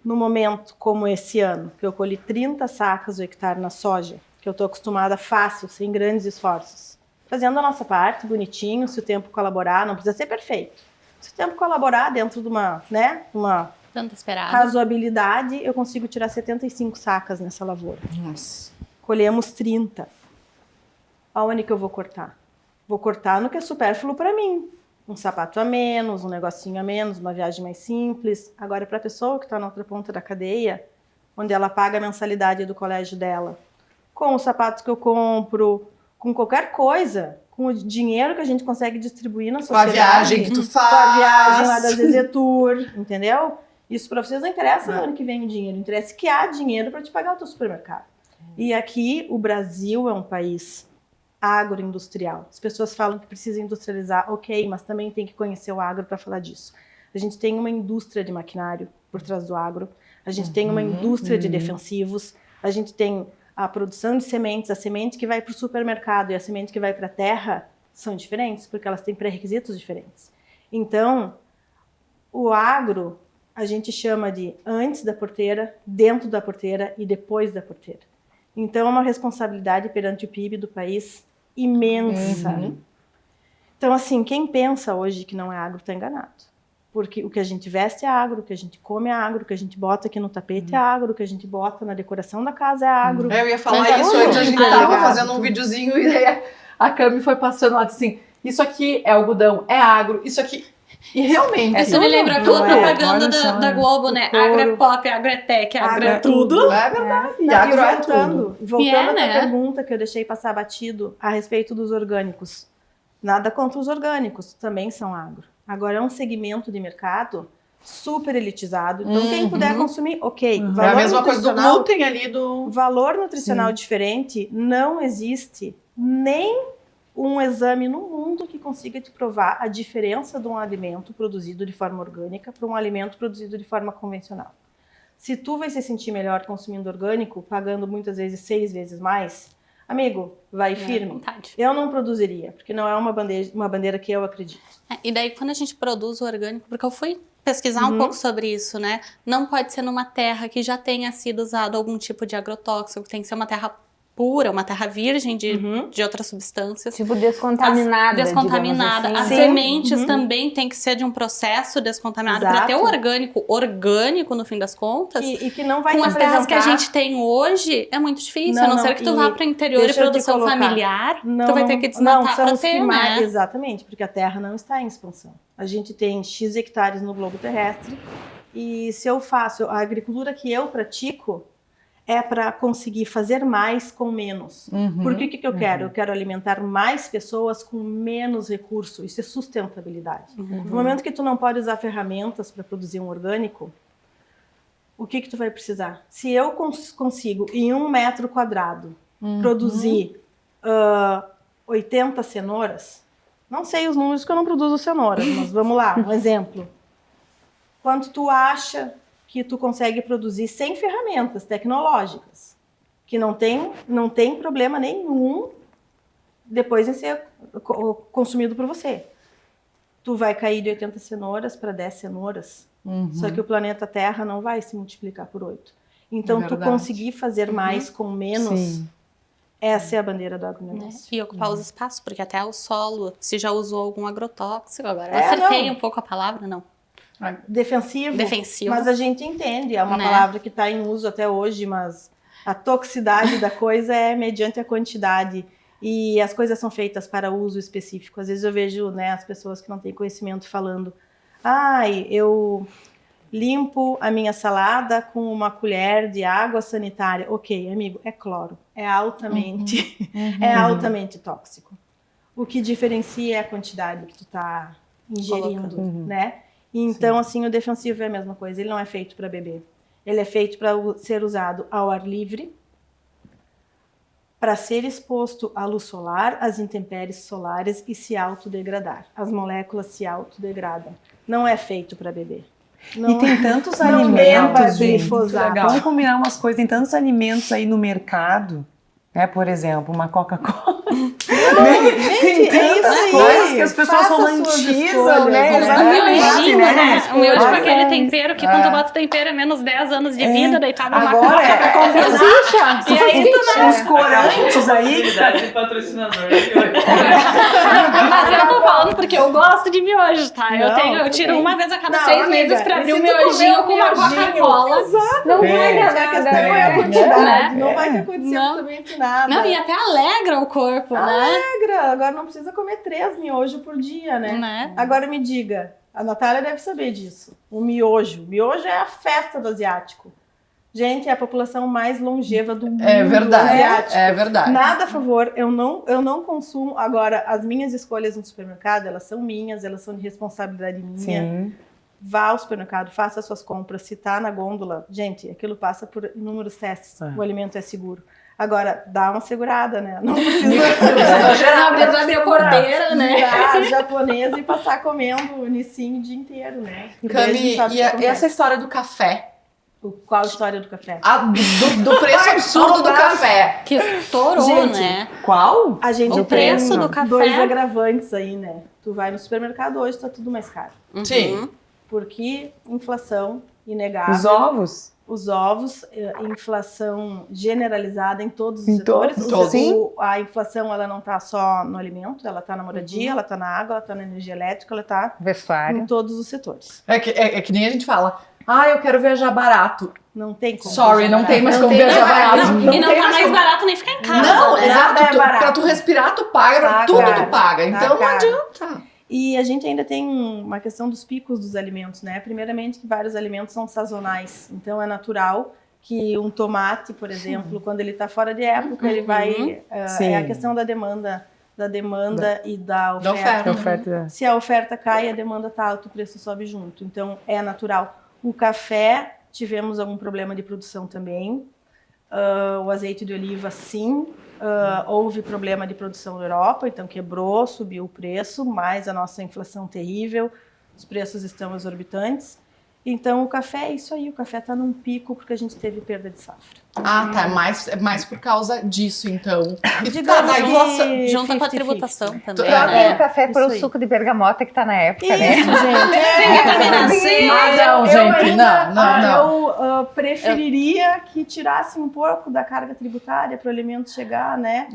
No momento como esse ano, que eu colhi 30 sacas o hectare na soja, que eu estou acostumada fácil, sem grandes esforços. Fazendo a nossa parte, bonitinho, se o tempo colaborar, não precisa ser perfeito. Se o tempo colaborar dentro de uma Tanto esperado. razoabilidade, eu consigo tirar 75 sacas nessa lavoura. Nossa. Colhemos 30. Aonde que eu vou cortar? Vou cortar no que é supérfluo para mim. Um sapato a menos, um negocinho a menos, uma viagem mais simples. Agora, para a pessoa que está na outra ponta da cadeia, onde ela paga a mensalidade do colégio dela, com os sapatos que eu compro, com qualquer coisa, com o dinheiro que a gente consegue distribuir na sociedade. Com a viagem que tu faz. Com a viagem lá da Zezetur, entendeu? Isso para vocês não interessa no ano que vem o dinheiro, interessa que há dinheiro para te pagar o teu supermercado. E aqui o Brasil é um país agroindustrial. As pessoas falam que precisa industrializar, ok, mas também tem que conhecer o agro para falar disso. A gente tem uma indústria de maquinário por trás do agro, a gente tem uma indústria de defensivos, a gente tem a produção de sementes, a semente que vai para o supermercado e a semente que vai para a terra são diferentes, porque elas têm pré-requisitos diferentes. Então, o agro a gente chama de antes da porteira, dentro da porteira e depois da porteira. Então, é uma responsabilidade perante o PIB do país imensa. Então, assim, quem pensa hoje que não é agro está enganado. Porque o que a gente veste é agro, o que a gente come é agro, o que a gente bota aqui no tapete é agro, o que a gente bota na decoração da casa é agro. Eu ia falar isso antes, a gente tava fazendo um videozinho e aí a Cami foi passando lá assim, isso aqui é algodão, é agro, isso aqui... E realmente... Essa me lembra aquela propaganda da Globo, né? Agro é pop, agro é tech, agro é tudo. É verdade. E Não, agro e é voltando, tudo. voltando né? à pergunta que eu deixei passar batido a respeito dos orgânicos. Nada contra os orgânicos, também são agro. Agora é um segmento de mercado super elitizado. Então, quem puder consumir, ok. É a Valor mesma coisa do nutricional- glúten ali do... Valor nutricional diferente, não existe nem um exame no mundo que consiga te provar a diferença de um alimento produzido de forma orgânica para um alimento produzido de forma convencional. Se tu vai se sentir melhor consumindo orgânico, pagando muitas vezes 6 vezes mais, amigo, vai firme. Vontade. Eu não produziria, porque não é uma bandeira que eu acredito. E daí, quando a gente produz o orgânico, porque eu fui pesquisar um pouco sobre isso, né? Não pode ser numa terra que já tenha sido usado algum tipo de agrotóxico, tem que ser uma terra pura, uma terra virgem de outras substâncias. Tipo, descontaminada. Descontaminada. digamos As assim. sementes também tem que ser de um processo descontaminado para ter o orgânico no fim das contas. E que não vai Com te as terras que a apresentar- gente tem hoje, é muito difícil. Não, a não não, ser que tu e vá para o interior e deixa eu te produção colocar. familiar, tu vai ter que desmatar são para os ter, que mais- né? Exatamente, porque a Terra não está em expansão. A gente tem X hectares no globo terrestre e se eu faço a agricultura que eu pratico é para conseguir fazer mais com menos. Porque o que eu quero? Eu quero alimentar mais pessoas com menos recurso. Isso é sustentabilidade. No momento que tu não pode usar ferramentas para produzir um orgânico, o que tu vai precisar? Se eu consigo, em 1 metro quadrado, produzir 80 cenouras, não sei os números que eu não produzo cenouras, mas vamos lá, um exemplo. Quanto tu acha que tu consegue produzir sem ferramentas tecnológicas, que não tem problema nenhum depois em ser consumido por você? Tu vai cair de 80 cenouras para 10 cenouras, só que o planeta Terra não vai se multiplicar por 8. Então, tu conseguir fazer mais com menos, essa é a bandeira do agronegócio. E ocupar os espaços, porque até o solo, se já usou algum agrotóxico, agora eu acertei um pouco a palavra, não. Defensivo, Defensivo. mas a gente entende, é uma Né? palavra que está em uso até hoje, mas a toxicidade da coisa é mediante a quantidade e as coisas são feitas para uso específico. Às vezes eu vejo, né, as pessoas que não têm conhecimento falando, eu limpo a minha salada com uma colher de água sanitária. Ok, amigo, é cloro, é altamente, é altamente tóxico. O que diferencia é a quantidade que tu está ingerindo, né? Então, assim, o defensivo é a mesma coisa. Ele não é feito para beber. Ele é feito para ser usado ao ar livre, para ser exposto à luz solar, às intempéries solares e se autodegradar. As moléculas se autodegradam. Não é feito para beber. E tem tantos beba alimentos, gente. glifosado. Vamos combinar umas coisas. Tem tantos alimentos aí no mercado, né? Por exemplo, uma Coca-Cola. Tem tantas coisas que as pessoas romantizam, né? Um miojinho, né? Um miojo com aquele Exatamente. tempero que quando tu bota o tempero é menos 10 anos de vida, daí tu abre uma Agora coca pra compensar. E aí tu não... Os corantes aí. Possibilidade de patrocinador. Mas eu tô falando porque eu gosto de miojo, tá? Eu tiro bem. uma vez a cada Não, 6 amiga, meses pra abrir e um se tu comer miojinho um com uma miojinho? Coca-Cola. Não vai dar A nada. questão é a né? quantidade. Não vai te acontecer Não. absolutamente nada. Não, e até alegra o corpo, né? Alegra. Agora não precisa comer 3 miojos por dia, né? Agora me diga, a Natália deve saber disso. O miojo. Miojo é a festa do asiático. Gente, é a população mais longeva do mundo. É verdade, asiático. é verdade. Nada a favor, eu não consumo. Agora, as minhas escolhas no supermercado, elas são minhas, elas são de responsabilidade minha. Sim. Vá ao supermercado, faça suas compras. Se tá na gôndola, gente, aquilo passa por inúmeros testes. O alimento é seguro. Agora, dá uma segurada, né? Não precisa Não precisa abrir a porteira, né? virar japonesa e passar comendo nicinho o dia inteiro, né? Porque daí a gente Cami, sabe o que e acontece. essa história do café? Qual a história do café? Do preço absurdo do café. Que estourou, Gente, né? Qual? A gente O tem preço do café. 2 agravantes aí, né? Tu vai no supermercado hoje, tá tudo mais caro. Sim. Porque inflação inegável. Os ovos? Os ovos, inflação generalizada em todos os Em setores. todos, sim. A inflação, ela não está só no alimento, ela está na moradia, ela está na água, ela está na energia elétrica, ela está Vestuário. em todos os setores. É que nem a gente fala, eu quero viajar barato. Não tem como. Sorry, não tem mais como viajar barato. E não tem tá mais como. barato nem ficar em casa. Não, né? exato. Nada é barato. Pra tu respirar, tu paga, pra Tá tudo caro. tu paga. Então não caro. adianta. E a gente ainda tem uma questão dos picos dos alimentos, né? Primeiramente que vários alimentos são sazonais, então é natural que um tomate, por exemplo, quando ele está fora de época, ele vai... é a questão da demanda da demanda e da Da oferta. oferta. Se a oferta cai, a demanda está alta, o preço sobe junto. Então, é natural. O café, tivemos algum problema de produção também. O azeite de oliva, sim. Houve problema de produção na Europa, então quebrou, subiu o preço, mas a nossa inflação terrível, os preços estão exorbitantes. Então, o café é isso aí, o café está num pico porque a gente teve perda de safra. Ah, tá. Mais por causa disso, então. Digamos daí que você- Junta com a 50-50. tributação também. Troca né? o café Isso pelo aí. suco de bergamota que tá na época, né? Isso, gente. Vitamina C. Não, gente, não. Eu preferiria que tirassem um pouco da carga tributária para o alimento chegar, né?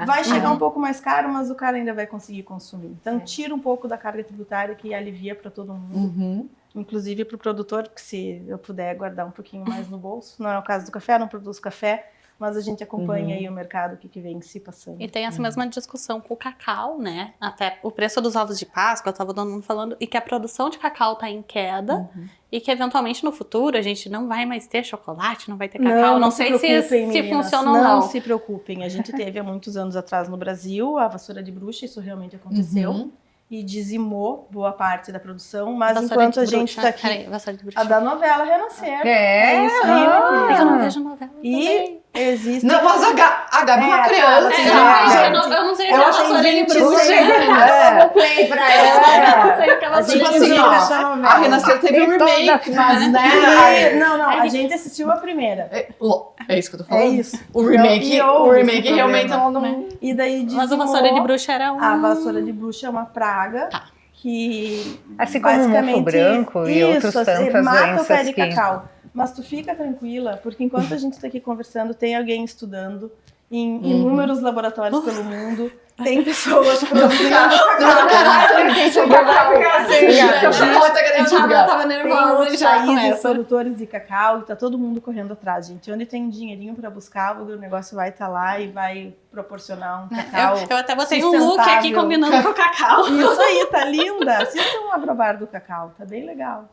Vai chegar um pouco mais caro, mas o cara ainda vai conseguir consumir. Então, tira um pouco da carga tributária que alivia para todo mundo. Inclusive para o produtor, porque se eu puder guardar um pouquinho mais no bolso. Não é o caso do café, não produzo café, mas a gente acompanha aí o mercado, o que vem se passando. E tem essa mesma discussão com o cacau, né? Até o preço dos ovos de Páscoa, tava todo mundo falando, e que a produção de cacau tá em queda, e que eventualmente no futuro a gente não vai mais ter chocolate, não vai ter cacau. Não sei se meninas, funciona ou não. Não se preocupem. A gente teve há muitos anos atrás no Brasil a vassoura de bruxa, isso realmente aconteceu. E dizimou boa parte da produção, mas Vassoura enquanto de a gente bruxa. está aqui, Peraí, vassoura de bruxa. a da novela Renascer. É, isso aí, meu É que eu querido. não vejo novela E existe... Não, mas a Gabi é uma É, criança. eu não sei o que é Ela vassoura tem de 26 bruxa. anos. play pra Eu não sei o que é A vassoura gente de assim, viu ó, essa novela. A Renascer teve um remake, mas né? Não, a gente assistiu a primeira. É isso que eu tô falando? É isso. O remake, E houve esse realmente problema. ela não. E daí dizimou... Mas a vassoura de bruxa era A vassoura de bruxa é uma praga que Assim como o mofo branco e outros tantas mata o pé de doenças que... cacau. Mas tu fica tranquila, porque enquanto a gente está aqui conversando, tem alguém estudando em inúmeros laboratórios pelo mundo, tem pessoas produzindo Eu tava tem nervosa outros e já países começa. produtores de cacau e tá todo mundo correndo atrás, gente. Onde tem um dinheirinho para buscar, o negócio vai estar lá e vai proporcionar um cacau. Eu até botei um look aqui sustentável. combinando com o cacau. Isso aí, tá linda. Assista um agrobar do cacau, tá bem legal.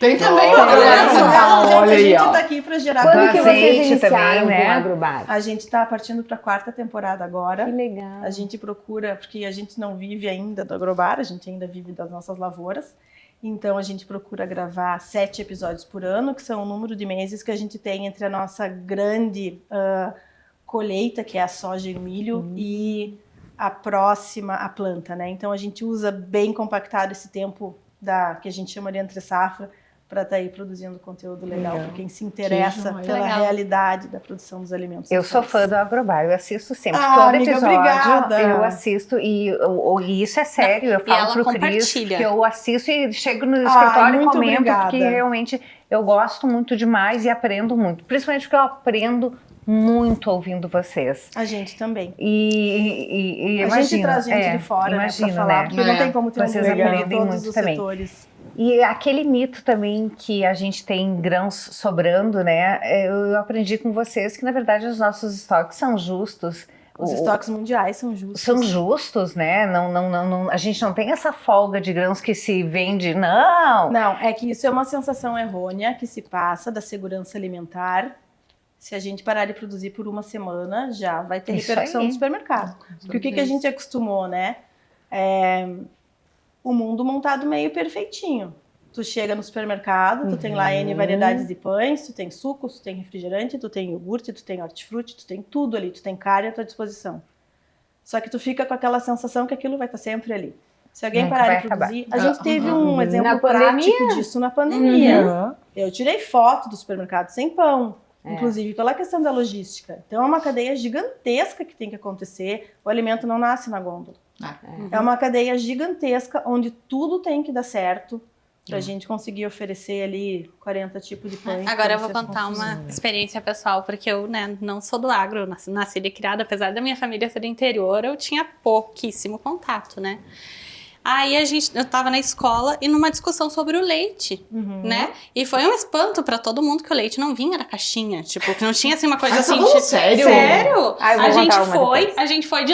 Tem também Olha, outra. olha a aí, gente ó. tá aqui para gerar Quando Do que conteúdo. vocês azeite iniciaram também, né? com o Agrobar? A gente tá partindo para a 4ª temporada agora. Que legal. A gente procura, porque a gente não vive ainda do agrobar, a gente ainda vive das nossas lavouras. Então a gente procura gravar 7 episódios por ano, que são o número de meses que a gente tem entre a nossa grande colheita, que é a soja e o milho, e a próxima, a planta, né? Então a gente usa bem compactado esse tempo que a gente chama de entre safra, para estar aí produzindo conteúdo legal para quem se interessa joia. pela Legal. realidade da produção dos alimentos. Eu do sou país. fã do Agrobar, eu assisto sempre. Ah, Todo amiga, episódio obrigada. eu assisto e isso é sério. Eu e ela falo pro Cris compartilha. que eu assisto e chego no escritório e muito comento, obrigada. porque realmente eu gosto muito demais e aprendo muito. Principalmente porque eu aprendo muito ouvindo vocês. A gente também. E A imagino, gente traz gente de fora, imagino, né, pra falar, né? porque não tem como ter Vocês um programa em aprendem todos muito os também. setores. E aquele mito também que a gente tem grãos sobrando, né? Eu aprendi com vocês que, na verdade, os nossos estoques são justos. Os estoques mundiais são justos. São justos, né? Não, a gente não tem essa folga de grãos que se vende, não. Não, é que isso é uma sensação errônea que se passa da segurança alimentar. Se a gente parar de produzir por uma semana, já vai ter Isso repercussão aí. no supermercado. Porque o que a gente acostumou, né? O mundo montado meio perfeitinho. Tu chega no supermercado, tu tem lá N variedades de pães, tu tem sucos, tu tem refrigerante, tu tem iogurte, tu tem hortifruti, tu tem tudo ali, tu tem carne à tua disposição. Só que tu fica com aquela sensação que aquilo vai estar sempre ali. Se alguém Nunca parar vai de produzir... A gente teve um exemplo Na prático pandemia? disso na pandemia. Eu tirei foto do supermercado sem pão, inclusive pela questão da logística. Então é uma cadeia gigantesca que tem que acontecer. O alimento não nasce na gôndola. É uma cadeia gigantesca onde tudo tem que dar certo pra gente conseguir oferecer ali 40 tipos de pães. Agora pra eu vou vocês contar consumirem. uma experiência pessoal, porque eu, né, não sou do agro, nascida e criada, apesar da minha família ser do interior, eu tinha pouquíssimo contato, né? Aí eu tava na escola e numa discussão sobre o leite, né? E foi um espanto pra todo mundo que o leite não vinha na caixinha, tipo, que não tinha assim uma coisa Ah, assim. tá falando sério? Sério? Ah, eu vou A gente contar uma foi, depois. a gente foi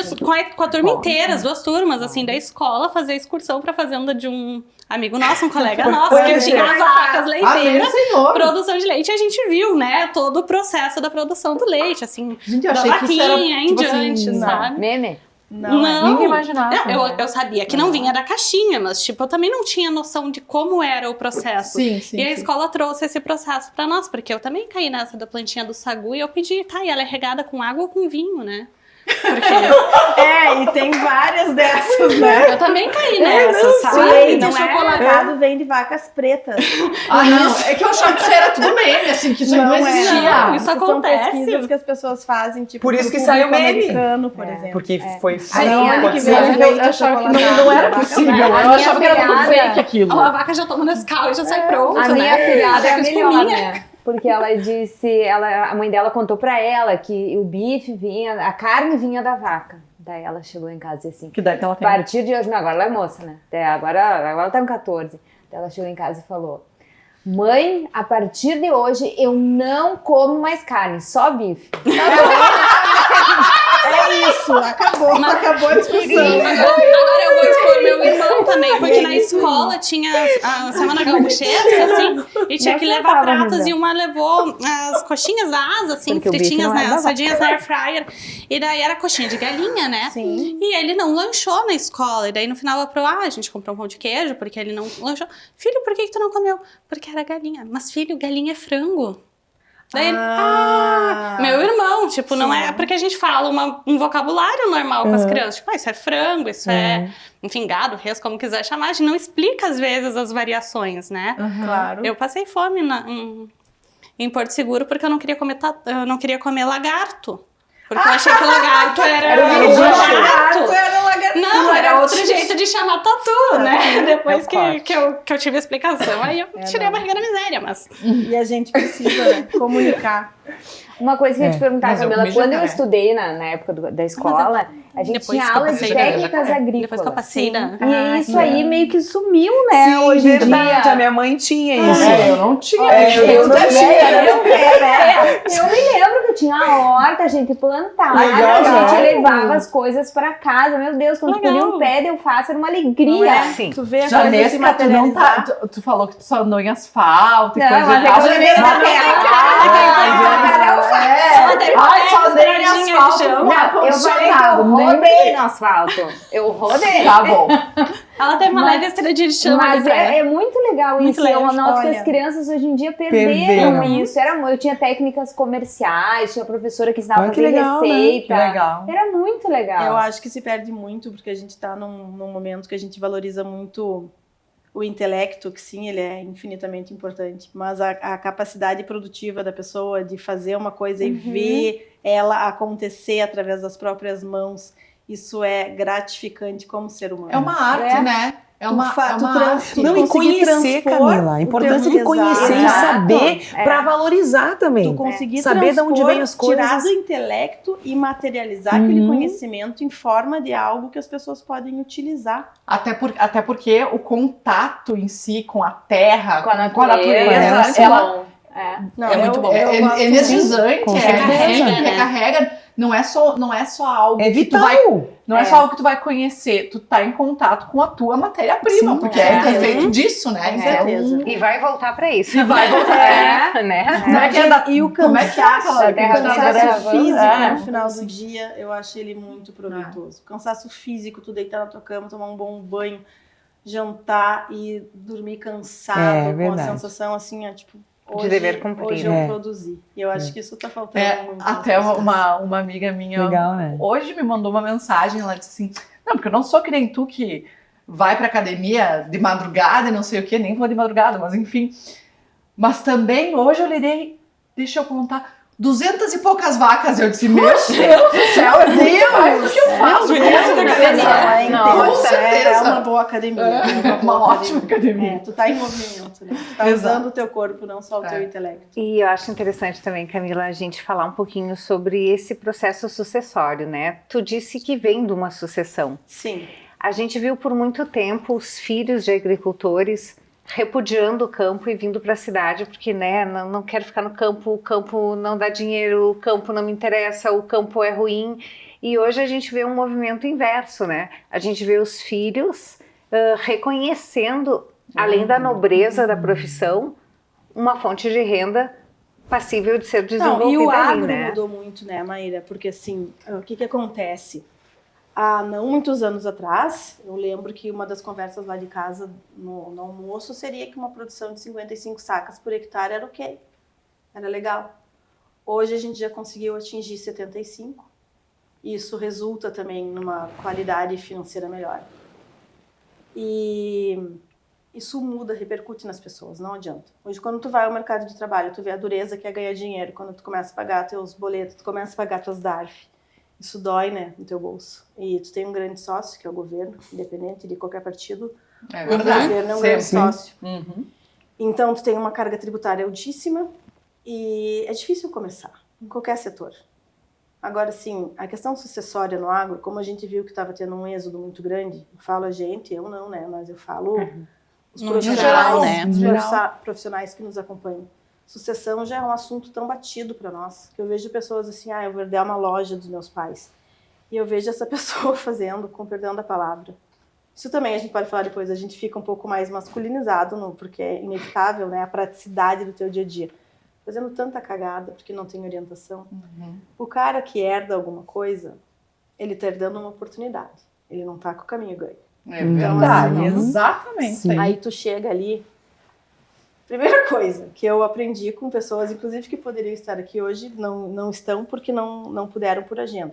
com a turma inteira, as 2 turmas, assim, da escola, fazer a excursão pra fazenda de um amigo nosso, um colega nosso, que tinha vacas Amém, leiteiras. Senhor. Produção de leite, a gente viu, né, todo o processo da produção do leite, assim, Gente, eu da achei que isso era, vaquinha em tipo diante, assim, sabe? Meme? Não. Nem imaginava. Eu sabia que não vinha da caixinha, mas tipo, eu também não tinha noção de como era o processo. Sim. E a escola trouxe esse processo pra nós, porque eu também caí nessa da plantinha do sagu e eu pedi, tá, e ela é regada com água ou com vinho, né? Porque E tem várias dessas, né? eu também caí nessa, O sabe? leite Não é... achocolatado vem de vacas pretas. Não, é que eu achava que isso era tudo meme, assim, que isso não existia. Não, isso São acontece. pesquisas que as pessoas fazem, tipo, Por isso pro que saiu público meme. americano, por exemplo. Porque foi Aonde pode que ser. vem o leite Eu achava que achocolatado não era da vaca possível. preta? Eu achava que era tudo afilhada- fake aquilo. A vaca já toma Nescau e já sai pronto, A minha né? afilhada é a Com melhor, espuminha. né? Porque ela disse, a mãe dela contou pra ela que o bife vinha, a carne vinha da vaca. Daí ela chegou em casa e assim, Que daí que ela a tem. partir de hoje, não, agora ela é moça, né? Agora ela tá com 14. Daí ela chegou em casa e falou, mãe, a partir de hoje eu não como mais carne, só bife. É isso, acabou a discussão. Agora eu vou expor meu irmão também, porque na escola tinha a semana gauchesca, assim, e tinha que levar pratos, e uma levou as coxinhas da asa, assim, Porque o bife fritinhas, não é né, da assadinhas na air fryer, e daí era coxinha de galinha, né? Sim. E ele não lanchou na escola, e daí no final a gente comprou um pão de queijo, porque ele não lanchou. Filho, por que tu não comeu? Porque era galinha. Mas filho, galinha é frango. Daí ele, meu irmão, tipo, não é porque a gente fala um vocabulário normal com as crianças, tipo, isso é frango, isso é, enfim, gado, res, como quiser chamar, a gente não explica às vezes as variações, né? Claro. Eu passei fome em Porto Seguro porque eu não queria comer lagarto. Porque eu achei que o lagarto era um um lagarto. lagarto. Não, era outro jeito de chamar tatu, né? Depois que eu tive a explicação, aí eu tirei a barriga da miséria, mas... E a gente precisa, né, comunicar. Uma coisa que eu ia te perguntar, Mas eu Camila, comi quando eu jacaré. estudei na época da escola, a gente Depois tinha que eu aulas de passei técnicas agrícolas. Depois que eu passei E isso aí meio que sumiu, né, Sim, hoje em verdade. dia. A minha mãe tinha isso. Eu não tinha. Eu não tinha. Eu me lembro que tinha a horta, a gente plantava, Legal, a gente né? levava as coisas pra casa. Meu Deus, quando Legal. colhia um pé de alface era uma alegria. Não é? Sim. Tu vê a Já coisa nesse se tu não tá. materializar. Tu falou que tu só andou em asfalto e Não, coisa mas e é tal. que eu lembrei da Ai, só andei em estradinha que asfalto. chama. Eu falei que eu rodei no asfalto. Eu rodei. Tá bom. Ela teve uma leve estradinha de chama ali Mas pra ela. é muito legal Muito isso. leve, Eu noto que olha. as crianças hoje em dia perderam Perderam. isso. Eu tinha técnicas comerciais, tinha professora que ensinava a Que fazer legal, né? receita. Que legal. Era muito legal. Eu acho que se perde muito, porque a gente está num momento que a gente valoriza muito o intelecto, que sim, ele é infinitamente importante, mas a capacidade produtiva da pessoa de fazer uma coisa e ver ela acontecer através das próprias mãos, isso é gratificante como ser humano. É uma arte, né? É uma arte. Não, e conhecer, Camila. A importância de conhecer e saber para valorizar também. Tu conseguir Saber de onde vem as coisas. tirar do intelecto e materializar aquele conhecimento em forma de algo que as pessoas podem utilizar. Até porque o contato em si com a terra, com a natureza. ela Não, É muito bom. é gosto energizante, Com é certeza, né? recarrega. Não é só algo É que tu vital. vai, não é só algo que tu vai conhecer, tu tá em contato com a tua matéria-prima, Sim, porque é. é feito disso, né? Com Então, certeza. E vai voltar pra isso. E vai voltar. Né? Como é que é da- E o como é que é cansaço, aquela- da terra o cansaço brava? físico É. no final do dia, eu acho ele muito proveitoso. O cansaço físico, tu deitar na tua cama, tomar um bom banho, jantar e dormir cansado, É, com a verdade. sensação assim, ó, tipo, De dever cumprido. hoje eu É. produzi. E eu acho que isso tá faltando muito. nas Até pessoas. uma amiga minha Legal, né? hoje me mandou uma mensagem, ela disse assim, não, porque eu não sou que nem tu que vai pra academia de madrugada e não sei o que, nem vou de madrugada, mas enfim. Mas também hoje eu lidei, deixa eu contar, 200 e poucas vacas. Eu disse, meu Deus do céu, é muito mais do que eu faço. Deus, dentro da Deus, academia. Ela é Com intensa, certeza. é uma boa academia. É uma ótima academia. É, tu tá em movimento, né? Tu tá Exato. usando o teu corpo, não só o teu intelecto. E eu acho interessante também, Camila, a gente falar um pouquinho sobre esse processo sucessório, né? Tu disse que vem de uma sucessão. Sim. A gente viu por muito tempo os filhos de agricultores repudiando o campo e vindo para a cidade, porque né, não quero ficar no campo, o campo não dá dinheiro, o campo não me interessa, o campo é ruim. E hoje a gente vê um movimento inverso, né? A gente vê os filhos reconhecendo, além da nobreza da profissão, uma fonte de renda passível de ser desenvolvida Não, e o ali, agro né? mudou muito, né, Maíra? Porque assim, o que acontece? Há não muitos anos atrás, eu lembro que uma das conversas lá de casa no almoço seria que uma produção de 55 sacas por hectare era ok, era legal. Hoje a gente já conseguiu atingir 75. Isso resulta também numa qualidade financeira melhor. E isso muda, repercute nas pessoas, não adianta. Hoje, quando tu vai ao mercado de trabalho, tu vê a dureza que é ganhar dinheiro. Quando tu começa a pagar teus boletos, tu começa a pagar tuas DARF. Isso dói, né, no teu bolso. E tu tem um grande sócio, que é o governo, independente de qualquer partido. É O verdade. governo é um grande sócio. Uhum. Então, tu tem uma carga tributária altíssima e é difícil começar, em qualquer setor. Agora, sim, a questão sucessória no agro, como a gente viu que estava tendo um êxodo muito grande, eu falo a gente, eu não, né, mas eu falo os No profissionais, geral, né? os profissionais que nos acompanham. Sucessão já é um assunto tão batido para nós, que eu vejo pessoas assim, eu vou herdar uma loja dos meus pais. E eu vejo essa pessoa fazendo, com perdão da palavra. Isso também a gente pode falar depois, a gente fica um pouco mais masculinizado, porque é inevitável, né, a praticidade do teu dia a dia. Fazendo tanta cagada, porque não tem orientação. O cara que herda alguma coisa, ele tá herdando uma oportunidade. Ele não tá com o caminho ganho. É Então, verdade, assim, exatamente. Sim. Aí tu chega ali. Primeira coisa que eu aprendi com pessoas, inclusive que poderiam estar aqui hoje, não estão porque não puderam por agenda.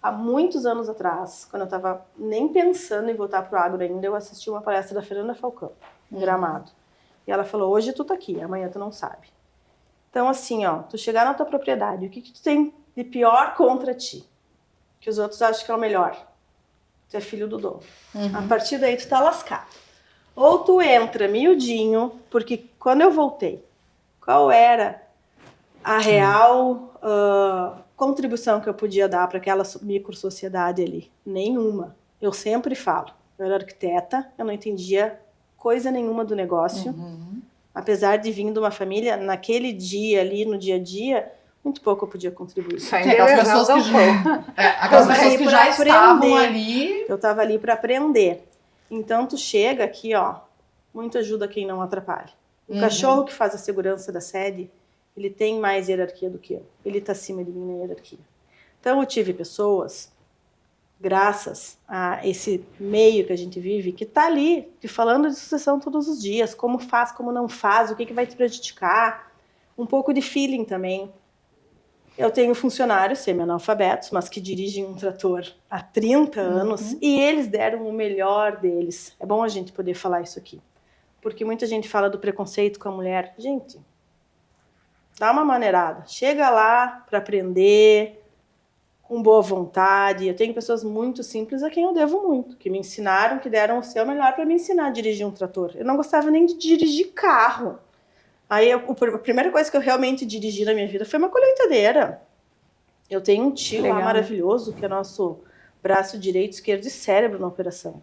Há muitos anos atrás, quando eu estava nem pensando em voltar pro agro ainda, eu assisti uma palestra da Fernanda Falcão, em Gramado. E ela falou, hoje tu tá aqui, amanhã tu não sabe. Então, assim, ó, tu chegar na tua propriedade, o que tu tem de pior contra ti? Que os outros acham que é o melhor. Tu é filho do dono. A partir daí tu tá lascado. Ou tu entra miudinho, porque quando eu voltei, qual era a real contribuição que eu podia dar para aquela micro-sociedade ali? Nenhuma. Eu sempre falo. Eu era arquiteta, eu não entendia coisa nenhuma do negócio. Apesar de vir de uma família, naquele dia ali, no dia a dia, muito pouco eu podia contribuir. Só Aquelas pessoas que aquelas pessoas que já estavam ali. Eu estava ali para aprender. Então, tu chega aqui, ó, muito ajuda quem não atrapalha. O cachorro que faz a segurança da sede, ele tem mais hierarquia do que eu. Ele está acima de mim na hierarquia. Então, eu tive pessoas, graças a esse meio que a gente vive, que está ali, te falando de sucessão todos os dias, como faz, como não faz, o que vai te prejudicar, um pouco de feeling também. Eu tenho funcionários semi-analfabetos, mas que dirigem um trator há 30 anos e eles deram o melhor deles. É bom a gente poder falar isso aqui. Porque muita gente fala do preconceito com a mulher. Gente, dá uma maneirada. Chega lá para aprender, com boa vontade. Eu tenho pessoas muito simples a quem eu devo muito, que me ensinaram, que deram o seu melhor para me ensinar a dirigir um trator. Eu não gostava nem de dirigir carro. Aí a primeira coisa que eu realmente dirigi na minha vida foi uma colheitadeira. Eu tenho um tio lá maravilhoso, que é nosso braço direito, esquerdo e cérebro na operação.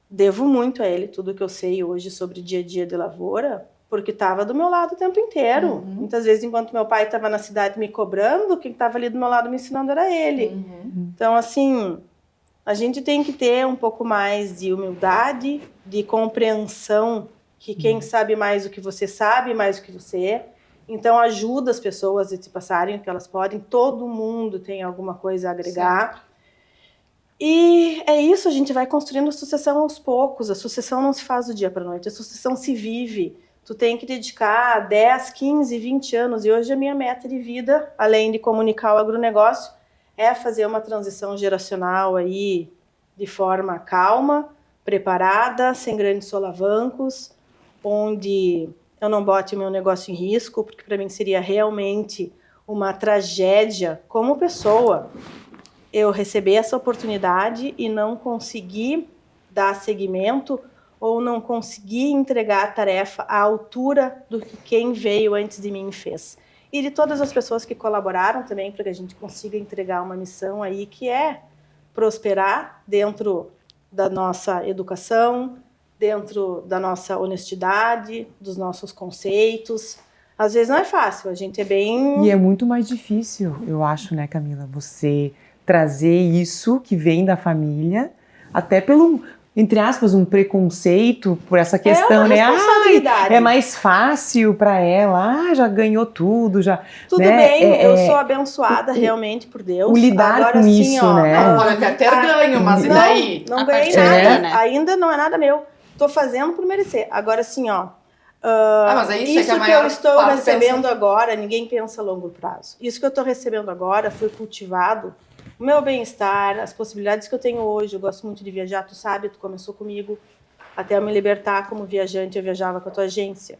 Devo muito a ele tudo que eu sei hoje sobre o dia a dia de lavoura, porque estava do meu lado o tempo inteiro. Muitas vezes, enquanto meu pai estava na cidade me cobrando, quem estava ali do meu lado me ensinando era ele. Então, assim, a gente tem que ter um pouco mais de humildade, de compreensão, que quem sabe mais do que você sabe, mais do que você é. Então, ajuda as pessoas a se passarem o que elas podem. Todo mundo tem alguma coisa a agregar. Sim. E é isso, a gente vai construindo a sucessão aos poucos. A sucessão não se faz do dia para a noite, a sucessão se vive. Tu tem que dedicar 10, 15, 20 anos. E hoje a minha meta de vida, além de comunicar o agronegócio, é fazer uma transição geracional aí de forma calma, preparada, sem grandes solavancos, onde eu não bote o meu negócio em risco, porque para mim seria realmente uma tragédia como pessoa eu receber essa oportunidade e não conseguir dar seguimento ou não conseguir entregar a tarefa à altura do que quem veio antes de mim fez. E de todas as pessoas que colaboraram também para que a gente consiga entregar uma missão aí que é prosperar dentro da nossa educação, dentro da nossa honestidade, dos nossos conceitos. Às vezes não é fácil, a gente é bem... E é muito mais difícil, eu acho, né, Camila? Você trazer isso que vem da família, até entre aspas, um preconceito por essa questão, uma né? responsabilidade. É mais fácil para ela, já ganhou tudo, já. Tudo né? bem, eu sou abençoada realmente por Deus. O lidar Agora, com assim, isso, ó, né? Pode até ter ganho, mas e daí? Não A ganhei partir nada, daí, né? ainda não é nada meu. Tô fazendo por merecer. Agora, assim, ó, Mas é isso, é que a que maior eu estou parte recebendo agora, ninguém pensa a longo prazo. Isso que eu estou recebendo agora foi cultivado, o meu bem-estar, as possibilidades que eu tenho hoje. Eu gosto muito de viajar, tu sabe, tu começou comigo. Até eu me libertar como viajante, eu viajava com a tua agência.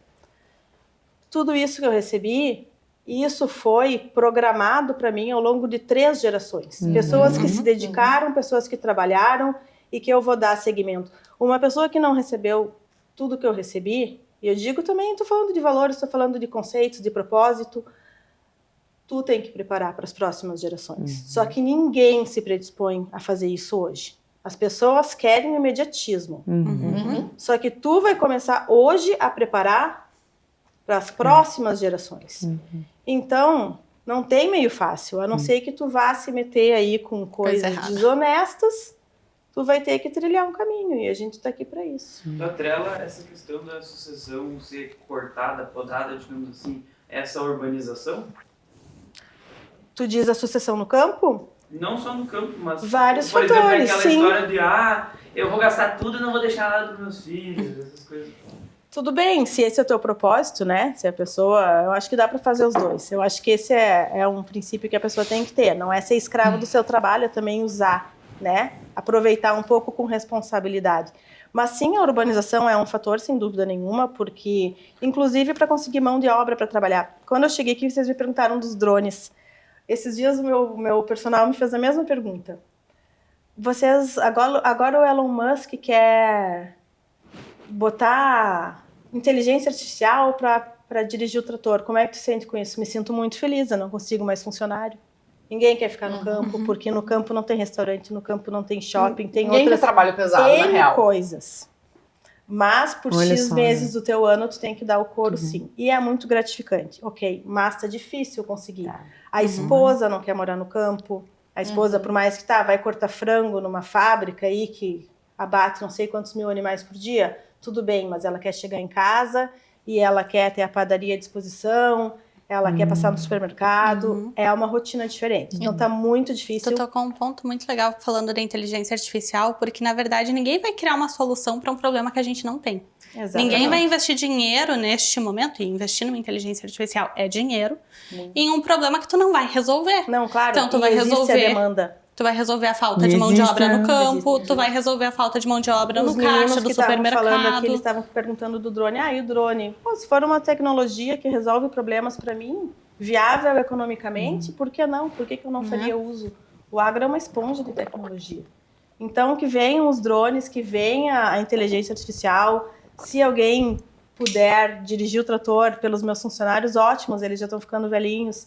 Tudo isso que eu recebi, isso foi programado para mim ao longo de 3 gerações. Pessoas que se dedicaram, pessoas que trabalharam e que eu vou dar seguimento. Uma pessoa que não recebeu tudo que eu recebi, e eu digo também, estou falando de valores, estou falando de conceitos, de propósito, tu tem que preparar para as próximas gerações. Só que ninguém se predispõe a fazer isso hoje. As pessoas querem o imediatismo. Só que tu vai começar hoje a preparar para as próximas gerações. Então, não tem meio fácil. A não ser que tu vá se meter aí com coisas desonestas, tu vai ter que trilhar um caminho. E a gente está aqui para isso. Tu atrela essa questão da sucessão ser cortada, podada, digamos assim, essa urbanização? Tu diz a sucessão no campo? Não só no campo, mas Vários por exemplo, fatores, aquela sim. história de eu vou gastar tudo e não vou deixar nada para meus filhos, essas coisas. Tudo bem, se esse é o teu propósito, né? Se a pessoa... Eu acho que dá para fazer os dois. Eu acho que esse é um princípio que a pessoa tem que ter. Não é ser escravo do seu trabalho, é também usar, né? Aproveitar um pouco com responsabilidade. Mas sim, a urbanização é um fator, sem dúvida nenhuma, porque, inclusive, para conseguir mão de obra para trabalhar. Quando eu cheguei aqui, vocês me perguntaram dos drones. Esses dias o meu personal me fez a mesma pergunta. Agora o Elon Musk quer botar inteligência artificial para dirigir o trator. Como é que tu sente com isso? Me sinto muito feliz, eu não consigo mais funcionário. Ninguém quer ficar no campo, porque no campo não tem restaurante, no campo não tem shopping, tem Ninguém outras quer trabalho pesado, na N real. coisas. Mas por Olha X só, meses do teu ano, tu tem que dar o couro, sim. E é muito gratificante. Ok, mas tá difícil conseguir. A esposa não quer morar no campo. A esposa, por mais que vai cortar frango numa fábrica aí que abate não sei quantos mil animais por dia, tudo bem, mas ela quer chegar em casa e ela quer ter a padaria à disposição, ela quer passar no supermercado, é uma rotina diferente. Então tá muito difícil. Tu tocou um ponto muito legal falando da inteligência artificial, porque na verdade ninguém vai criar uma solução para um problema que a gente não tem. Exatamente. Ninguém vai investir dinheiro neste momento, e investir numa inteligência artificial é dinheiro, em um problema que tu não vai resolver. Não, claro, Então tu vai existe resolver a demanda. Tu vai resolver a falta de mão de obra no campo, tu vai resolver a falta de mão de obra no caixa do supermercado. Falando aqui, eles estavam perguntando do drone. E o drone? Pô, se for uma tecnologia que resolve problemas para mim, viável economicamente, por que não? Por que eu não faria uso? O agro é uma esponja de tecnologia. Então, que venham os drones, que venha a inteligência artificial. Se alguém puder dirigir o trator pelos meus funcionários, ótimos, eles já estão ficando velhinhos.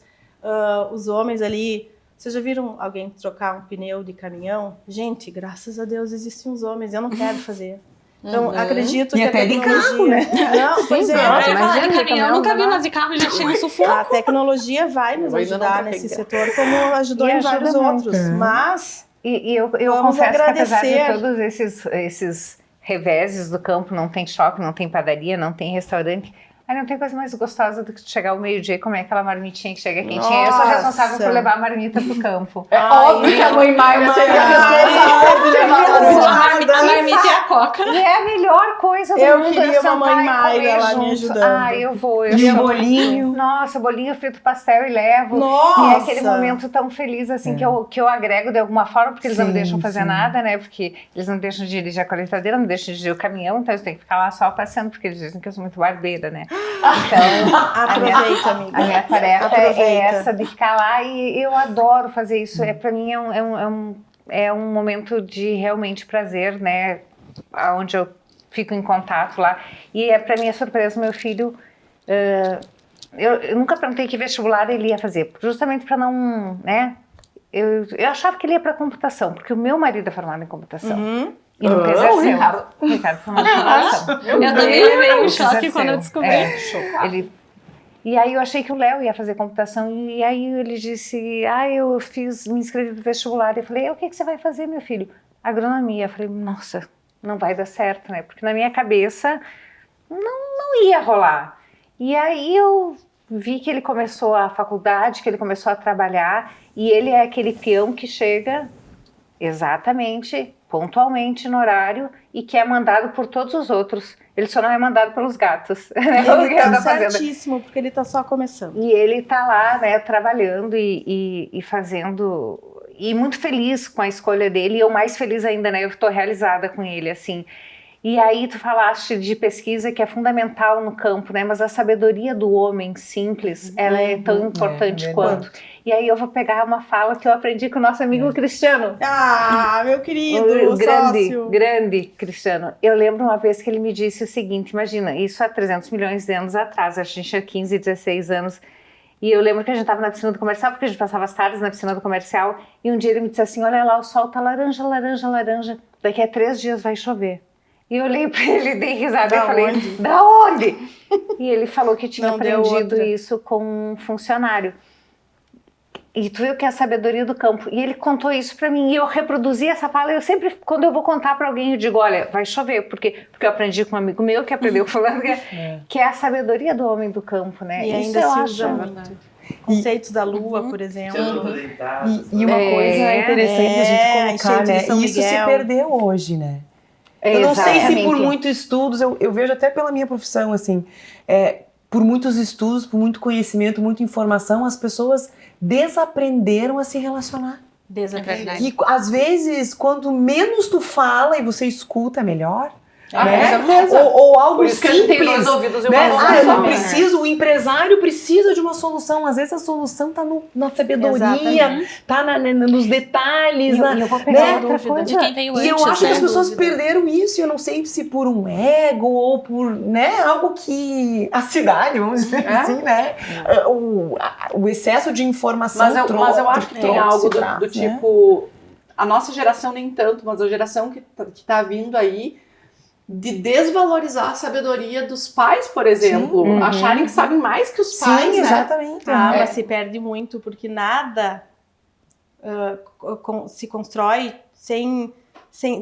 Os homens ali... Vocês já viram alguém trocar um pneu de caminhão? Gente, graças a Deus existem os homens, eu não quero fazer. Então, acredito que até a tecnologia... de carro, né? Não, pois é. Eu ia falar de Imagina, caminhão, eu não, nunca vi, não. mas de carro já tinha um sufoco. A tecnologia vai nos Eu ainda não ajudar troquei nesse carro. setor, como ajudou E em ajuda vários muito. outros. Mas E eu Vamos confesso que apesar de agradecer. todos esses reveses do campo, não tem shopping, não tem padaria, não tem restaurante, aí não tem coisa mais gostosa do que chegar ao meio-dia e comer aquela marmitinha que chega quentinha. Eu sou responsável por levar a marmita pro campo. É óbvio que a mãe Maia seria responsável de levar A marmita e a coca. E é a melhor coisa do Eu mundo. queria sentar uma mãe e Mayra comer lá me junto. ajudando. Ah, eu vou. Eu E o sou- bolinho? Nossa, bolinho frito pastel e levo. Nossa! E é aquele momento tão feliz assim que eu agrego de alguma forma, porque eles não me Sim, deixam fazer sim. nada, né? Porque eles não deixam de dirigir a coletadeira, não deixam de dirigir o caminhão, então eles têm que ficar lá só passeando, porque eles dizem que eu sou muito barbeira, né? Então, Aproveita, amiga. a minha tarefa Aproveita. é essa de ficar lá e eu adoro fazer isso. Para mim é um momento de realmente prazer, né? Onde eu fico em contato lá. E para minha surpresa, meu filho, eu nunca perguntei que vestibular ele ia fazer, justamente para não, né? Eu achava que ele ia para computação, porque o meu marido é formado em computação. E nunca exerceu. Ricardo formado em computação. Eu também levei um Nunca choque exerceu. quando eu descobri. E aí eu achei que o Léo ia fazer computação, e aí ele disse, eu me inscrevi pro vestibular. Eu falei, o que você vai fazer, meu filho? Agronomia. Eu falei, nossa, não vai dar certo, né? Porque na minha cabeça não ia rolar. E aí eu vi que ele começou a faculdade, que ele começou a trabalhar, e ele é aquele peão que chega exatamente, pontualmente no horário e que é mandado por todos os outros. Ele só não é mandado pelos gatos. Né? Ele tá certíssimo, porque ele tá só começando. E ele tá lá, né, trabalhando e fazendo, e muito feliz com a escolha dele, e eu mais feliz ainda, né, eu tô realizada com ele, assim. E aí tu falaste de pesquisa que é fundamental no campo, né, mas a sabedoria do homem simples, ela é tão importante quanto. E aí eu vou pegar uma fala que eu aprendi com o nosso amigo Cristiano. Ah, meu querido, O grande Cristiano. Eu lembro uma vez que ele me disse o seguinte, imagina, isso há 300 milhões de anos atrás, a gente tinha 15, 16 anos, e eu lembro que a gente estava na piscina do comercial, porque a gente passava as tardes na piscina do comercial, e um dia ele me disse assim, olha lá, o sol tá laranja, laranja, laranja, daqui a 3 dias vai chover. E eu olhei para ele, dei risada e falei, da onde? E ele falou que tinha aprendido isso com um funcionário. E tu viu que é a sabedoria do campo. E ele contou isso pra mim, e eu reproduzi essa fala. Eu sempre, quando eu vou contar pra alguém, eu digo, olha, vai chover, porque eu aprendi com um amigo meu, que aprendeu falando que é a sabedoria do homem do campo, né? E isso ainda eu se acho. usa muito. Conceitos da lua, por exemplo. E uma coisa interessante a gente colocar, né? São Isso se Miguel. perdeu hoje, né? Eu não sei se por muitos estudos, eu vejo até pela minha profissão, assim, por muitos estudos, por muito conhecimento, muita informação, as pessoas desaprenderam a se relacionar. Desaprender. E às vezes, quando menos tu fala e você escuta, é melhor. Ah, né? com certeza. Ou algo Por isso que a gente tem simples, dois ouvidos e né? uma boca Eu só, não né? preciso, o empresário precisa de uma solução. Às vezes a solução tá na sabedoria, tá nos detalhes. E eu vou pegar outra coisa. De quem veio antes, E eu acho que né? as pessoas perderam isso. Eu não sei se por um ego ou por, né, algo que a cidade, vamos dizer assim, né? O excesso de informação Mas eu acho que tem algo do né? tipo, a nossa geração nem tanto, mas a geração que tá vindo aí, de desvalorizar a sabedoria dos pais, por exemplo, acharem que sabem mais que os pais, Sim, né? exatamente. Mas se perde muito, porque nada se constrói sem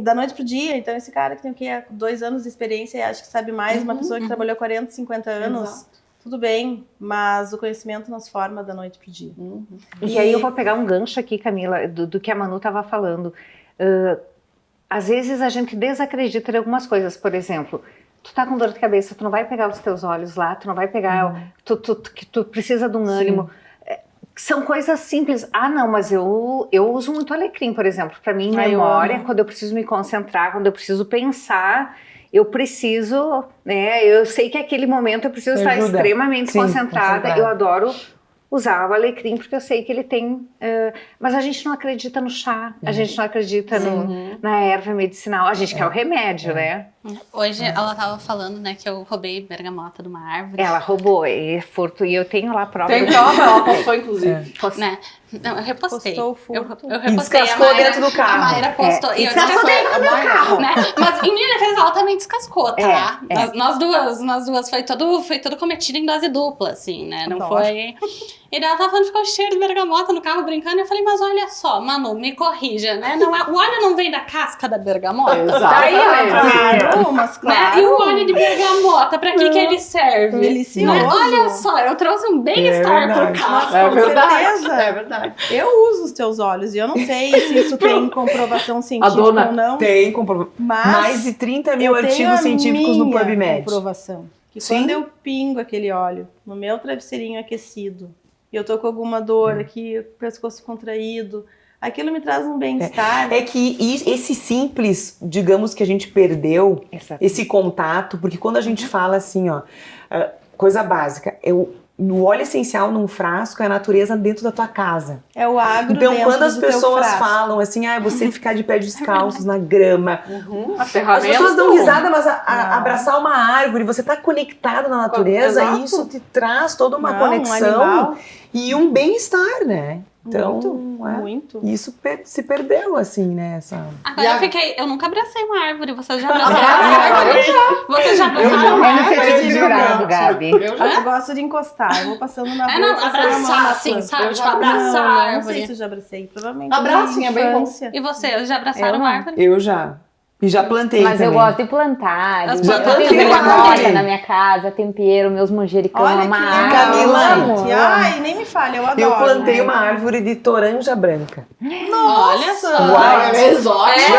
da noite pro dia. Então esse cara que tem o quê? 2 anos de experiência e acha que sabe mais, uma pessoa que trabalhou 40, 50 anos, Exato. tudo bem, mas o conhecimento nos forma da noite pro dia. E aí eu vou pegar um gancho aqui, Camila, do que a Manu estava falando. Às vezes a gente desacredita em algumas coisas. Por exemplo, tu tá com dor de cabeça, tu não vai pegar os teus olhos lá, tu não vai pegar, tu precisa de um ânimo. São coisas simples. Ah, não, mas eu uso muito alecrim, por exemplo. Para mim, memória, quando eu preciso me concentrar, quando eu preciso pensar, eu preciso, né? Eu sei que aquele momento eu preciso estar extremamente concentrada. Eu adoro usar o alecrim, porque eu sei que ele tem... mas a gente não acredita no chá, a gente não acredita na erva medicinal, a gente quer o remédio, né? Hoje ela tava falando, né, que eu roubei bergamota de uma árvore. Ela roubou, e furto, e eu tenho lá a prova. Tem prova, ela postou, inclusive. Né? Não, eu repostei. Postou o furto. Eu repostei. Descascou a Mayra, dentro do carro. A Mayra postou. E eu descascou dentro do meu carro. né? Mas em minha defesa, ela também descascou, tá? Nós duas foi todo cometido em dose dupla, assim, né? Não foi... E daí ela tava falando, ficou cheiro de bergamota no carro, brincando. E eu falei, mas olha só, Manu, me corrija, né? Não é, o óleo não vem da casca da bergamota? Exato. Mas Né? claro. E o óleo de bergamota, pra que ele serve? Delicioso. Né? Olha só, eu trouxe um bem-estar pro carro. É verdade, certeza. é verdade. Eu uso os teus olhos e eu não sei se isso tem comprovação científica dona ou não. Tem Mas mais de 30 mil eu tenho artigos a científicos no minha PubMed. comprovação. Que Sim. quando eu pingo aquele óleo no meu travesseirinho aquecido e eu tô com alguma dor aqui, pescoço contraído, aquilo me traz um bem-estar. É que esse simples, digamos que a gente perdeu, esse contato, porque quando a gente fala assim, ó, coisa básica, o óleo essencial num frasco é a natureza dentro da tua casa. É o agro Então, dentro quando as do teu pessoas frasco. falam assim, você ficar de pé descalços na grama, A as ferramenta. pessoas dão risada, mas abraçar uma árvore, você tá conectado na natureza, Exato. e isso te traz toda uma Não, um conexão animal. e um bem-estar, né? Então, Muito. isso se perdeu, assim, né? Agora eu nunca abracei uma árvore. Vocês já abraçaram uma árvore? Vocês já abraçaram uma Eu nunca árvore? tive jurado, Gabi. Eu gosto de encostar, eu vou passando na rua. Não, passando a mão abraçar, na assim, planta. sabe? Eu Tipo, já- abraçar a não sei árvore. se eu já abracei, provavelmente. Abracem, na é bem bom. infância. E você, já abraçaram Eu uma não. árvore? Eu já. E já plantei Mas eu também. gosto de plantar. As Eu plantas tenho também. horta na minha casa, tempero, meus manjericão, Olha que uma legal, Camila, gente. Ai, nem me fale, eu adoro. Eu plantei uma árvore de toranja branca. Olha só. Uai, é exótico.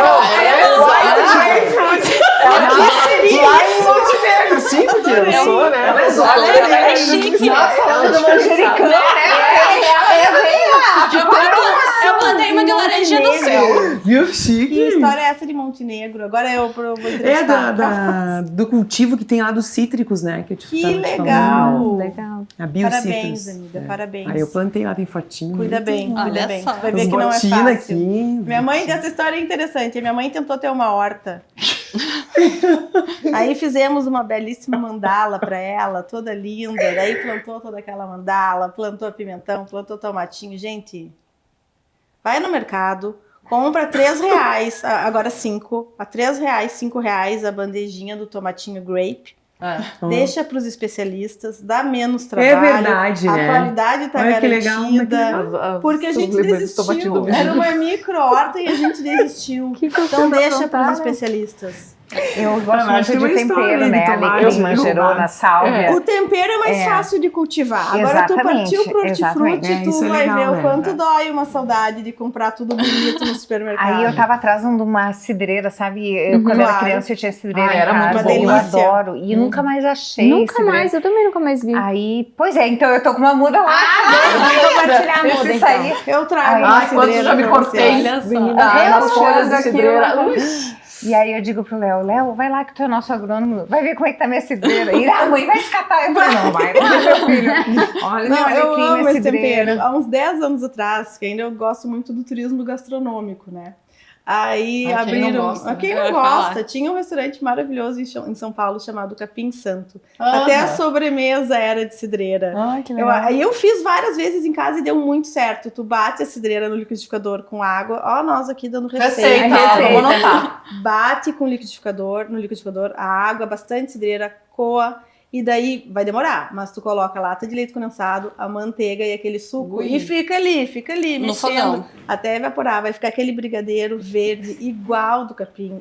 Lá em Montenegro, sim, porque eu sou, né? Ela é exótica. Olha, é chique. Falando do manjericão. Eu plantei uma de laranja no sul. Viu? Que Chique. história é essa de Montenegro? Agora eu vou É entrevistar. do cultivo que tem lá dos cítricos, né? Que eu te Que tava te legal. falando, né? Legal. A Biocitrus. Parabéns, amiga, parabéns. Aí eu plantei lá, tem fotinho. Cuida bem, Olha cuida bem. só. Vai As ver que não é botinas fácil. aqui. Minha mãe, essa história é interessante. A minha mãe tentou ter uma horta. Aí fizemos uma belíssima mandala para ela, toda linda. Daí plantou toda aquela mandala, plantou pimentão, plantou tomatinho. Gente, vai no mercado, compra R$3, agora 5, a R$3, R$5 a bandejinha do tomatinho grape. Deixa para os especialistas, dá menos trabalho. É verdade, a né? qualidade está Olha que legal, garantida. Porque a gente desistiu. Era uma micro horta e a gente desistiu. Então deixa para os especialistas. Eu gosto mas tem muito uma de história tempero, aí de né? tomate, Alecrim, eu manjerona, sálvia. O tempero é mais fácil de cultivar. Agora tu Exatamente, partiu pro exatamente. hortifruti, tu Isso é vai legal, ver o né? quanto dói uma saudade de comprar tudo bonito no supermercado. Aí eu tava atrás de uma cidreira, sabe? Eu, quando era Claro. criança, eu tinha cidreira Ah, em era muito casa. uma Eu delícia. adoro. E nunca mais achei Nunca cidreira. mais, eu também nunca mais vi. Aí, pois é, então eu tô com uma muda lá. Vamos compartilhar a muda, Isso então. aí. Eu trago Ai, uma Ai, quanto cidreira já me pra você. cortei. Olha só. Menina, Eu nas folhas achando de aquilo, cidreira. né? E aí eu digo pro Léo, vai lá que tu é nosso agrônomo, vai ver como é que tá minha cidreira. E a mãe vai escatar. Eu falei, não, vai lá, meu filho. Olha, Não, meu eu alecrim, amo minha esse cidreira. tempero. Há uns 10 anos atrás, que ainda eu gosto muito do turismo gastronômico, né? Aí Ai, quem não abriram. gosta, né? Quem Eu não ia gosta? falar. Tinha um restaurante maravilhoso em São Paulo chamado Capim Santo. Até a sobremesa era de cidreira. Ai, que Aí eu fiz várias vezes em casa e deu muito certo. Tu bate a cidreira no liquidificador com água. Ó, nós aqui dando Receita, Receita. vamos anotar. Bate com no liquidificador, a água, bastante cidreira, coa. E daí vai demorar, mas tu coloca a lata de leite condensado, a manteiga e aquele suco Ui. e fica ali, No mexendo fogão. até evaporar. Vai ficar aquele brigadeiro verde igual do capim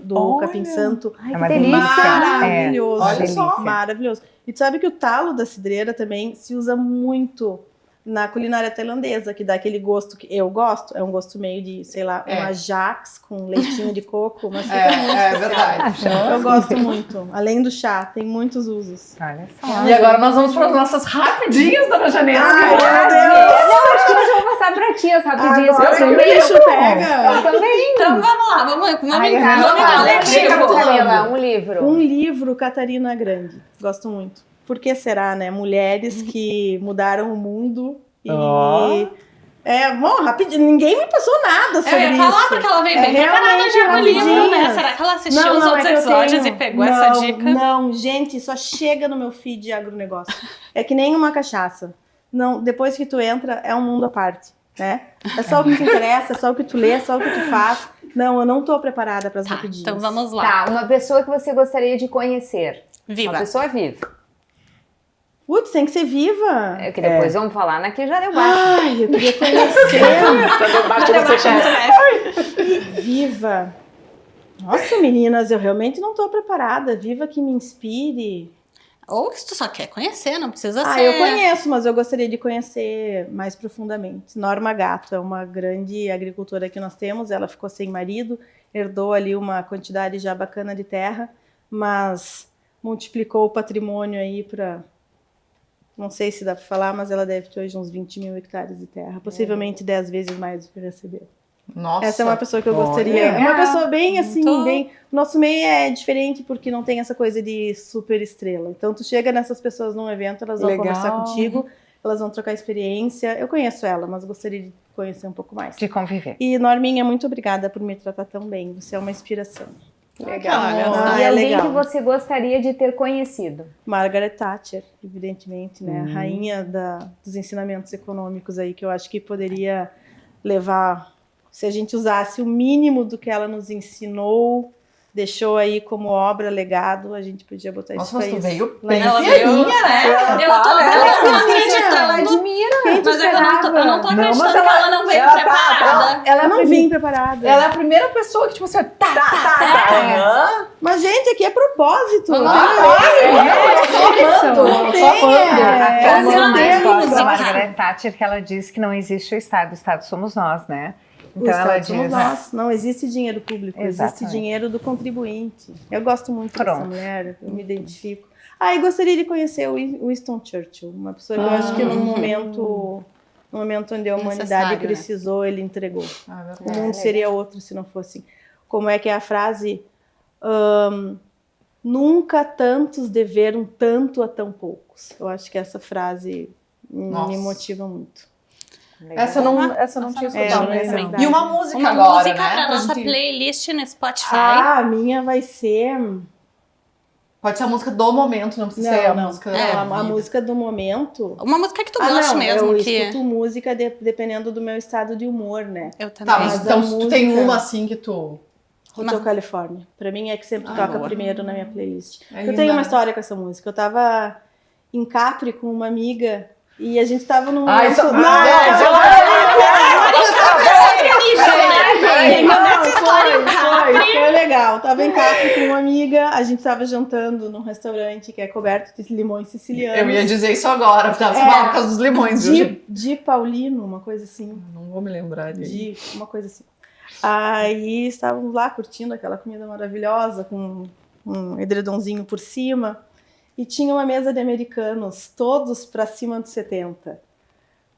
santo. É uma delícia. delícia. Maravilhoso. Olha só. Maravilhoso. E tu sabe que o talo da cidreira também se usa muito na culinária tailandesa, que dá aquele gosto que eu gosto, é um gosto meio de, sei lá, É. um ajax com leitinho de coco, mas fica muito É especial. verdade. Eu gosto muito. Além do chá, tem muitos usos. Olha só. E agora nós vamos para as nossas rapidinhas, dona Janesca. Ai, meu Deus! Não, acho que hoje eu vou passar pra ti as rapidinhas. Agora Eu que o também. bicho pega. Eu também. Então vamos lá, vamos Ai, coletivo. Camila, um livro. Um livro, Catarina Grande. Gosto muito. Por que será, né? Mulheres que mudaram o mundo e... Ó. Bom, rapidinho, ninguém me passou nada sobre Eu ia isso. falar porque ela veio bem preparada realmente já no livro, né? rapidinhas. Será que ela assistiu Não, os não, outros é que eu episódios tenho. e pegou essa dica? Não, gente, só chega no meu feed de agronegócio. É que nem uma cachaça. Não, depois que tu entra, é um mundo à parte, né? É só o que te interessa, é só o que tu lê, é só o que tu faz. Não, eu não tô preparada para as Tá, rapidinhas. então vamos lá. Tá, uma pessoa que você gostaria de conhecer. Viva. Uma pessoa viva. Putz, tem que ser viva. É que depois vamos falar na que já deu baixo. Ai, eu queria conhecer. Viva. Nossa, meninas, eu realmente não tô preparada. Viva que me inspire. Ou se tu só quer conhecer, não precisa Ah, ser. eu conheço, mas eu gostaria de conhecer mais profundamente. Norma Gatto é uma grande agricultora que nós temos. Ela ficou sem marido, herdou ali uma quantidade já bacana de terra, mas multiplicou o patrimônio aí para... Não sei se dá para falar, mas ela deve ter hoje uns 20 mil hectares de terra. Possivelmente 10 vezes mais do que recebeu. Nossa. Essa é uma pessoa que eu gostaria. É uma pessoa bem assim, Muito. bem. O nosso meio é diferente porque não tem essa coisa de super estrela. Então tu chega nessas pessoas num evento, elas vão Legal. conversar contigo, elas vão trocar experiência. Eu conheço ela, mas gostaria de conhecer um pouco mais. De conviver. E Norminha, muito obrigada por me tratar tão bem. Você é uma inspiração. Legal. E é alguém legal. que você gostaria de ter conhecido. Margaret Thatcher, evidentemente, né? Uhum. A rainha dos ensinamentos econômicos aí, que eu acho que poderia levar, se a gente usasse o mínimo do que ela nos ensinou, deixou aí como obra, legado, a gente podia botar Nossa, isso mas aí. tu veio Lá em Ela bem veio- fierinha, né? Eu tô acreditando. Ela admira. Quem tu Mas é que eu não tô esperava? Não, acreditando mas que ela não veio ela tá- preparada. Eu não vim preparada. Ela é a primeira pessoa que, tipo assim, tá. Mas, gente, aqui é propósito. Vamos Ah, Eu tô amando. A frase que eu mais certeza. gosto da Sim. Margaret Thatcher, que ela diz que não existe o Estado somos nós, né? O Então ela Estado somos diz, nós. Não existe dinheiro público, existe Exatamente. dinheiro do contribuinte. Eu gosto muito dessa Pronto. mulher, eu me identifico. E gostaria de conhecer o Winston Churchill, uma pessoa que eu acho que num momento onde a humanidade Necessário, né? precisou, ele entregou. O mundo legal. seria outro se não fosse. Como é que é a frase? Nunca tantos deveram tanto a tão poucos. Eu acho que essa frase Nossa. me motiva muito. Essa eu não tinha escutado. não, essa E uma música Uma agora, música né? pra nossa gente- playlist no Spotify. A minha vai ser... Pode ser a música do momento, não precisa ser a música a da vida. música do momento. Uma música que tu gosta mesmo. Eu Que escuto música dependendo do meu estado de humor, né? eu também. Tá, mas Mas então a se tu tem música- uma assim que tu... Hotel California. Pra mim é que sempre toca boa. primeiro na minha playlist. É Eu linda. tenho uma história com essa música. Eu tava em Capri com uma amiga e a gente tava num... Ah, isso... Foi legal. Tava em Capri com uma amiga, a gente tava jantando num restaurante que é coberto de limões sicilianos. Eu ia dizer isso agora, tava falando por causa dos limões, viu, gente? De Paulino, uma coisa assim. Não vou me lembrar disso. Uma coisa assim. Aí estávamos lá curtindo aquela comida maravilhosa com um edredomzinho por cima e tinha uma mesa de americanos, todos para cima dos 70.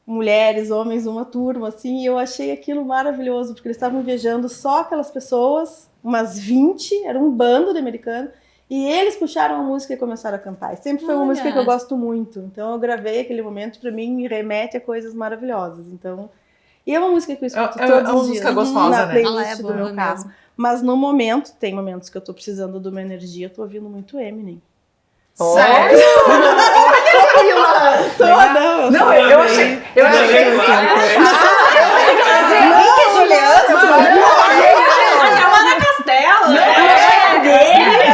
Mulheres, homens, uma turma, assim, e eu achei aquilo maravilhoso, porque eles estavam viajando só aquelas pessoas, umas 20, era um bando de americanos, e eles puxaram a música e começaram a cantar. E sempre foi uma Olha. música que eu gosto muito, então eu gravei aquele momento, para mim, me remete a coisas maravilhosas, então... E é uma música que eu escuto É todos uma os música dias, gostosa, na né? playlist Ela é do boa meu carro. mesmo. Mas no momento, tem momentos que eu tô precisando de uma energia, eu tô ouvindo muito Eminem. Sério? Olha, Não, eu achei... Eu achei...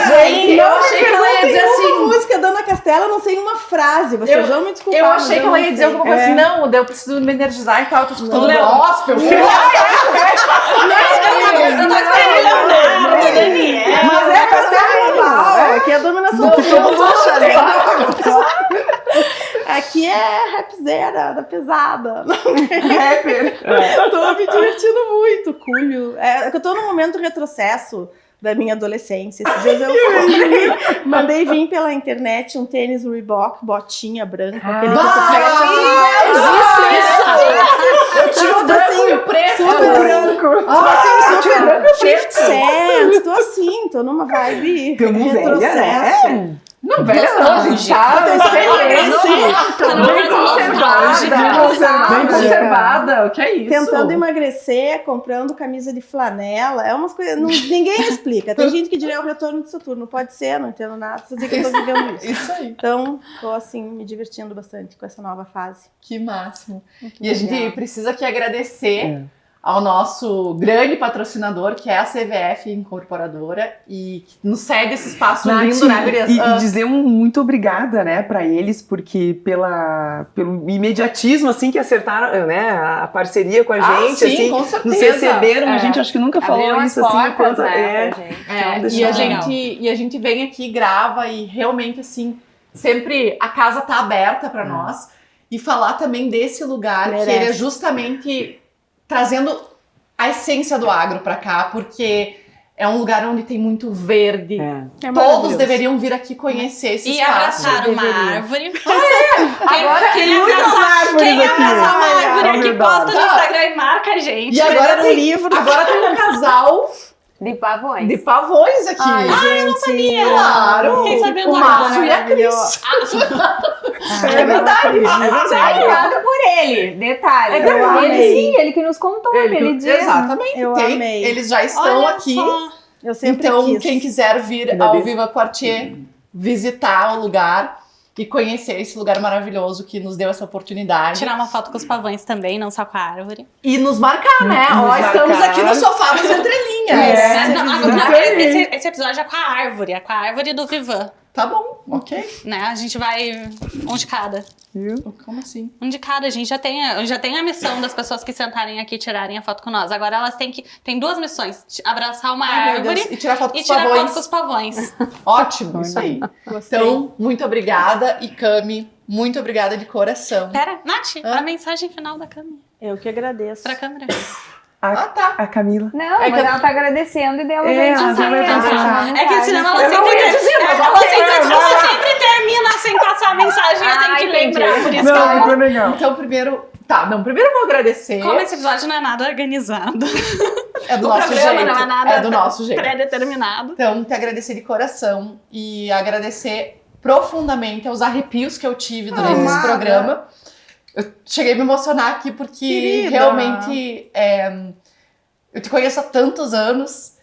Gente, eu achei que ela ia dizer assim... música Dona Castela, eu não sei uma frase, vocês vão me desculpar. Eu mas achei que ela ia dizer alguma coisa assim, não, eu preciso me energizar e tal, eu tô escutando gospel. Mas é Castela global, aqui é a dominação do Aqui é rapzera, da pesada. Rapper. Tô me divertindo muito, Cúlio. É que eu tô num momento retrocesso da minha adolescência. Esses dias eu mandei vir pela internet um tênis Reebok, botinha branca. Aquele que Eu tinha o branco e o preto. super branco. Super 50 Cent. Tô assim, tô numa vibe Tamo velha, retrocesso. né? Não, velha não, a gente tá Tem experiência. bem conservada. O que é isso? Tentando emagrecer, comprando camisa de flanela, é umas coisas. Ninguém explica. Tem gente que diria é o retorno de Saturno. Pode ser, não entendo nada, só dizer que eu tô vivendo isso. Isso aí. Então, tô assim, me divertindo bastante com essa nova fase. Que máximo. E a gente precisa aqui agradecer ao nosso grande patrocinador, que é a CVF Incorporadora, e que nos cede esse espaço lindo, né, Gurias? E dizer um muito obrigada, né, pra eles, porque pelo imediatismo, assim, que acertaram, né, a parceria com a gente, sim, assim, com certeza. nos receberam, a gente acho que nunca falou Abriram isso, as assim, portas, quanto, né, pra gente. Então, deixa E a eu- gente vem aqui, grava e realmente, assim, sempre a casa tá aberta para nós. E falar também desse lugar, que ele é justamente trazendo a essência do agro para cá, porque é um lugar onde tem muito verde. É. Todos deveriam vir aqui conhecer esse E espaço. abraçar uma árvore. Agora Quem abraçar uma árvore aqui, verdade. posta no Instagram e marca a gente. E agora tem um casal De pavões. de pavões aqui. Ai, gente, Claro! Fiquei sabendo O agora. Márcio e a Cris. É verdade. Obrigada por ele. Detalhe. É verdade. Ele que nos contou aquele dia. Exatamente. Eu amei. Eles já estão Olha aqui. só. Eu sempre Então, quis. quem quiser vir Ainda ao bem. Viva Quartier, visitar o lugar e conhecer esse lugar maravilhoso que nos deu essa oportunidade. Tirar uma foto com os pavões também, não só com a árvore. E nos marcar, né? Nos Ó, estamos marcar. aqui no sofá das entrelinhas. Agora, esse episódio é com a árvore do Vivan, Tá bom, ok. né? A gente vai um de cada. Como assim? Um de cada, a gente já tem a missão das pessoas que sentarem aqui e tirarem a foto com nós. Agora elas tem 2 missões: abraçar uma Ai, meu árvore Deus. E tirar foto com e os tirar pavões. foto com os pavões. Ótimo, isso aí. Gostei. Então, muito obrigada. E Cami, muito obrigada de coração. Pera, Nath, Hã? a mensagem final da câmera. Eu que agradeço. Pra câmera. Tá. A Camila. Não, É mas que- ela tá agradecendo e deu uma É, ela mensagem, já vai ela passar. deixou uma É que mensagem. senão ela Eu não sempre, ia dizer, mas ela ok, sempre, vai lá. sempre termina sem passar a mensagem. Eu tenho Ah, que entendi. lembrar, por isso que Não, eu... ficou legal. Então, primeiro eu vou agradecer. Como esse episódio não é nada organizado. É do O nosso programa jeito. não é nada É do nosso jeito. pré-determinado. Então, te agradecer de coração e agradecer profundamente aos arrepios que eu tive durante esse Amada. programa. Eu cheguei a me emocionar aqui porque Querida. realmente eu te conheço há tantos anos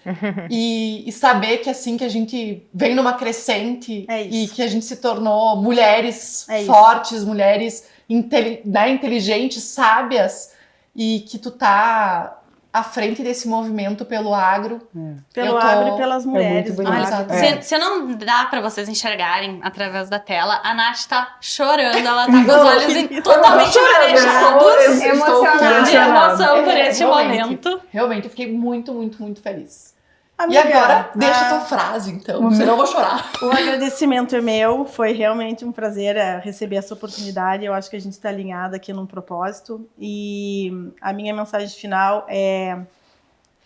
e saber que assim que a gente vem numa crescente É isso. e que a gente se tornou mulheres É isso. fortes, mulheres inteligentes, sábias e que tu tá à frente desse movimento pelo agro. Pelo Eu tô- agro e pelas mulheres. muito do bonito. agro. Olha, Se não dá pra vocês enxergarem através da tela, a Nath tá chorando, ela tá com os olhos totalmente marejados Emocionada. de emoção por É, este realmente. momento. Realmente, eu fiquei muito, muito, muito feliz. Amiga, E agora, deixa a a- tua frase, então, senão eu vou chorar. O agradecimento é meu, foi realmente um prazer receber essa oportunidade. Eu acho que a gente está alinhada aqui num propósito. E a minha mensagem final é,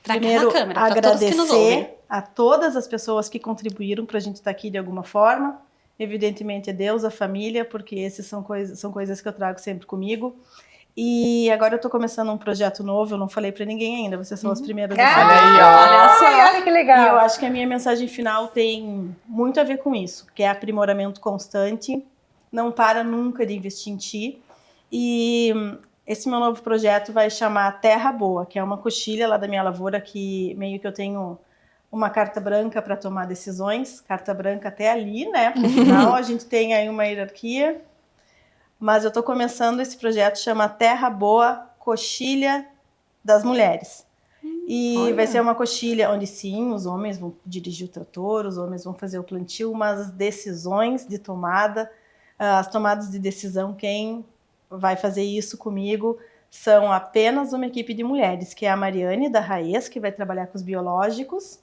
Pra primeiro, aquela câmera, pra todos que nos ouvem. agradecer a todas as pessoas que contribuíram para a gente estar aqui de alguma forma. Evidentemente, é Deus, a família, porque esses são coisas que eu trago sempre comigo. E agora eu estou começando um projeto novo, eu não falei para ninguém ainda, vocês são as primeiras a saber. Olha só. Olha que E eu legal. acho que a minha mensagem final tem muito a ver com isso, que é aprimoramento constante, não para nunca de investir em ti. E esse meu novo projeto vai chamar Terra Boa, que é uma coxilha lá da minha lavoura que meio que eu tenho uma carta branca para tomar decisões, carta branca até ali, né? Porque afinal a gente tem aí uma hierarquia. Mas eu estou começando esse projeto, chama Terra Boa Coxilha das Mulheres. E vai ser uma coxilha onde sim, os homens vão dirigir o trator, os homens vão fazer o plantio, mas as decisões de tomada, as tomadas de decisão, quem vai fazer isso comigo são apenas uma equipe de mulheres, que é a Mariane da Raiz, que vai trabalhar com os biológicos,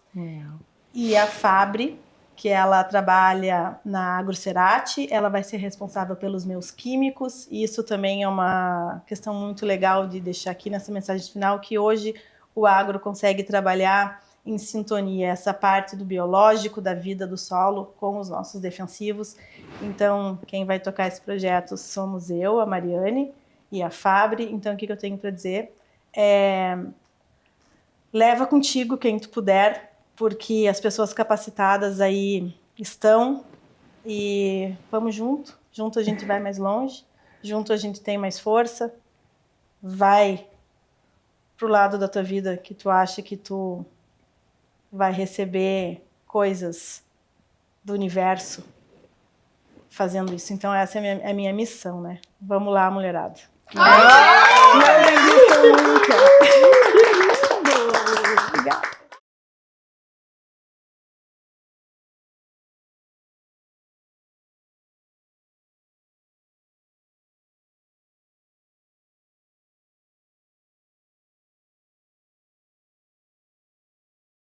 e a Fabri, que ela trabalha na Agrocerati, ela vai ser responsável pelos meus químicos, e isso também é uma questão muito legal de deixar aqui nessa mensagem final, que hoje o agro consegue trabalhar em sintonia essa parte do biológico, da vida do solo, com os nossos defensivos. Então, quem vai tocar esse projeto somos eu, a Mariane e a Fabri. Então, o que eu tenho para dizer é: leva contigo quem tu puder, porque as pessoas capacitadas aí estão, e vamos junto. Junto a gente vai mais longe, junto a gente tem mais força. Vai pro lado da tua vida que tu acha que tu vai receber coisas do universo fazendo isso. Então essa é a minha missão, né? Vamos lá, mulherada. Não desistam nunca.